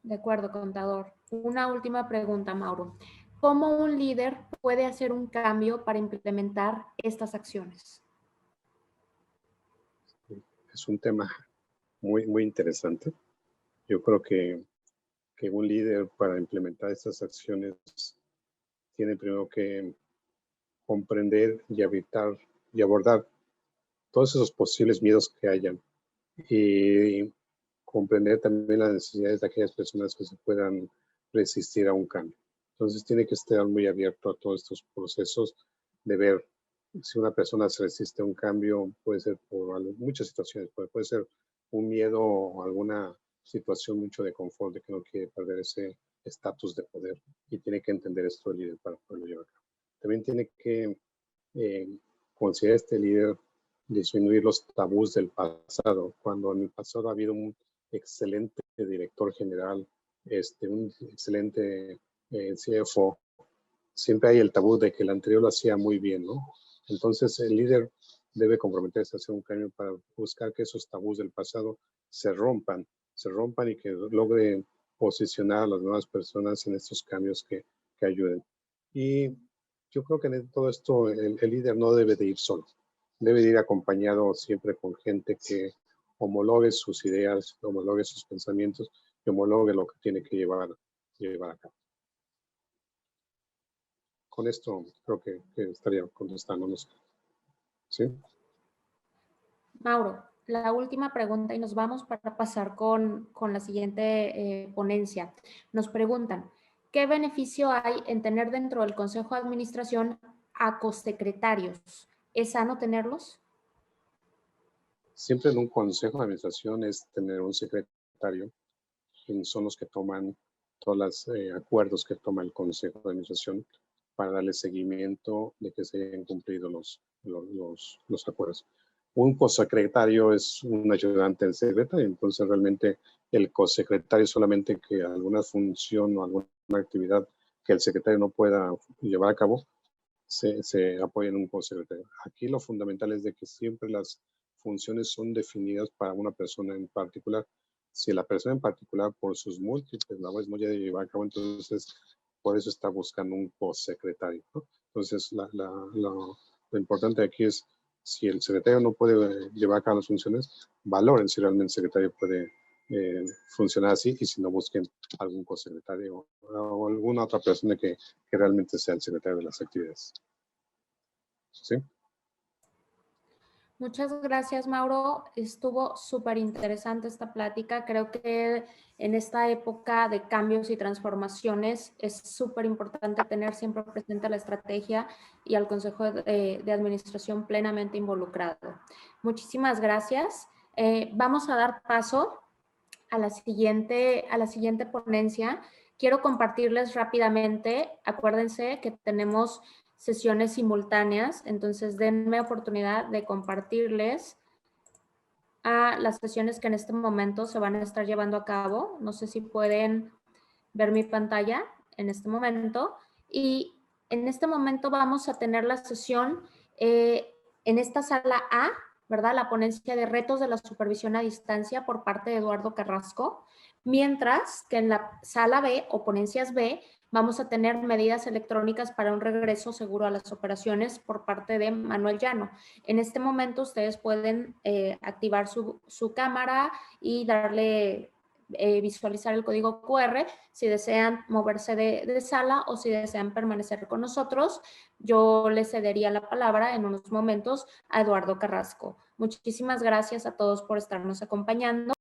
De acuerdo, contador. Una última pregunta, Mauro. ¿Cómo un líder puede hacer un cambio para implementar estas acciones? Es un tema muy interesante. Yo creo que un líder para implementar estas acciones tiene primero que comprender y evitar y abordar todos esos posibles miedos que hayan y comprender también las necesidades de aquellas personas que se puedan resistir a un cambio. Entonces tiene que estar muy abierto a todos estos procesos de ver si una persona se resiste a un cambio, puede ser por muchas situaciones, puede ser un miedo o alguna situación mucho de confort, de que no quiere perder ese estatus de poder y tiene que entender esto el líder para poderlo llevar a cabo. También tiene que considerar este líder disminuir los tabús del pasado. Cuando en el pasado ha habido un excelente director general, un excelente CFO, siempre hay el tabú de que el anterior lo hacía muy bien, ¿no? Entonces el líder debe comprometerse a hacer un cambio para buscar que esos tabús del pasado se rompan y que logre posicionar a las nuevas personas en estos cambios que ayuden. Y yo creo que en todo esto el líder no debe de ir solo, debe de ir acompañado siempre con gente que homologue sus ideas, homologue sus pensamientos y homologue lo que tiene que llevar a cabo. Con esto creo que estaría contestándonos. ¿Sí? Mauro, la última pregunta y nos vamos para pasar con la siguiente ponencia. Nos preguntan, ¿qué beneficio hay en tener dentro del Consejo de Administración a cosecretarios? ¿Es sano tenerlos? Siempre en un consejo de administración es tener un secretario, quienes son los que toman todos los acuerdos que toma el consejo de administración para darle seguimiento de que se hayan cumplido los acuerdos. Un cosecretario es un ayudante del secretario, entonces realmente el cosecretario solamente que alguna función o alguna actividad que el secretario no pueda llevar a cabo, se apoya en un cosecretario. Aquí lo fundamental es de que siempre las funciones son definidas para una persona en particular. Si la persona en particular por sus múltiples labores no puede llevar a cabo, entonces por eso está buscando un cosecretario, ¿no? Entonces lo importante aquí es si el secretario no puede llevar a cabo las funciones, valoren si realmente el secretario puede funcionar así y si no busquen algún cosecretario o alguna otra persona que realmente sea el secretario de las actividades. ¿Sí? Muchas gracias, Mauro. Estuvo súper interesante esta plática. Creo que en esta época de cambios y transformaciones es súper importante tener siempre presente la estrategia y al Consejo de Administración plenamente involucrado. Muchísimas gracias. Vamos a dar paso a la siguiente ponencia. Quiero compartirles rápidamente. Acuérdense que tenemos sesiones simultáneas, entonces denme oportunidad de compartirles a las sesiones que en este momento se van a estar llevando a cabo. No sé si pueden ver mi pantalla en este momento. Y en este momento vamos a tener la sesión en esta sala A, ¿verdad? La ponencia de retos de la supervisión a distancia por parte de Eduardo Carrasco, mientras que en la sala B o ponencias B vamos a tener medidas electrónicas para un regreso seguro a las operaciones por parte de Manuel Llano. En este momento ustedes pueden activar su cámara y darle visualizar el código QR, si desean moverse de sala o si desean permanecer con nosotros. Yo le cedería la palabra en unos momentos a Eduardo Carrasco. Muchísimas gracias a todos por estarnos acompañando.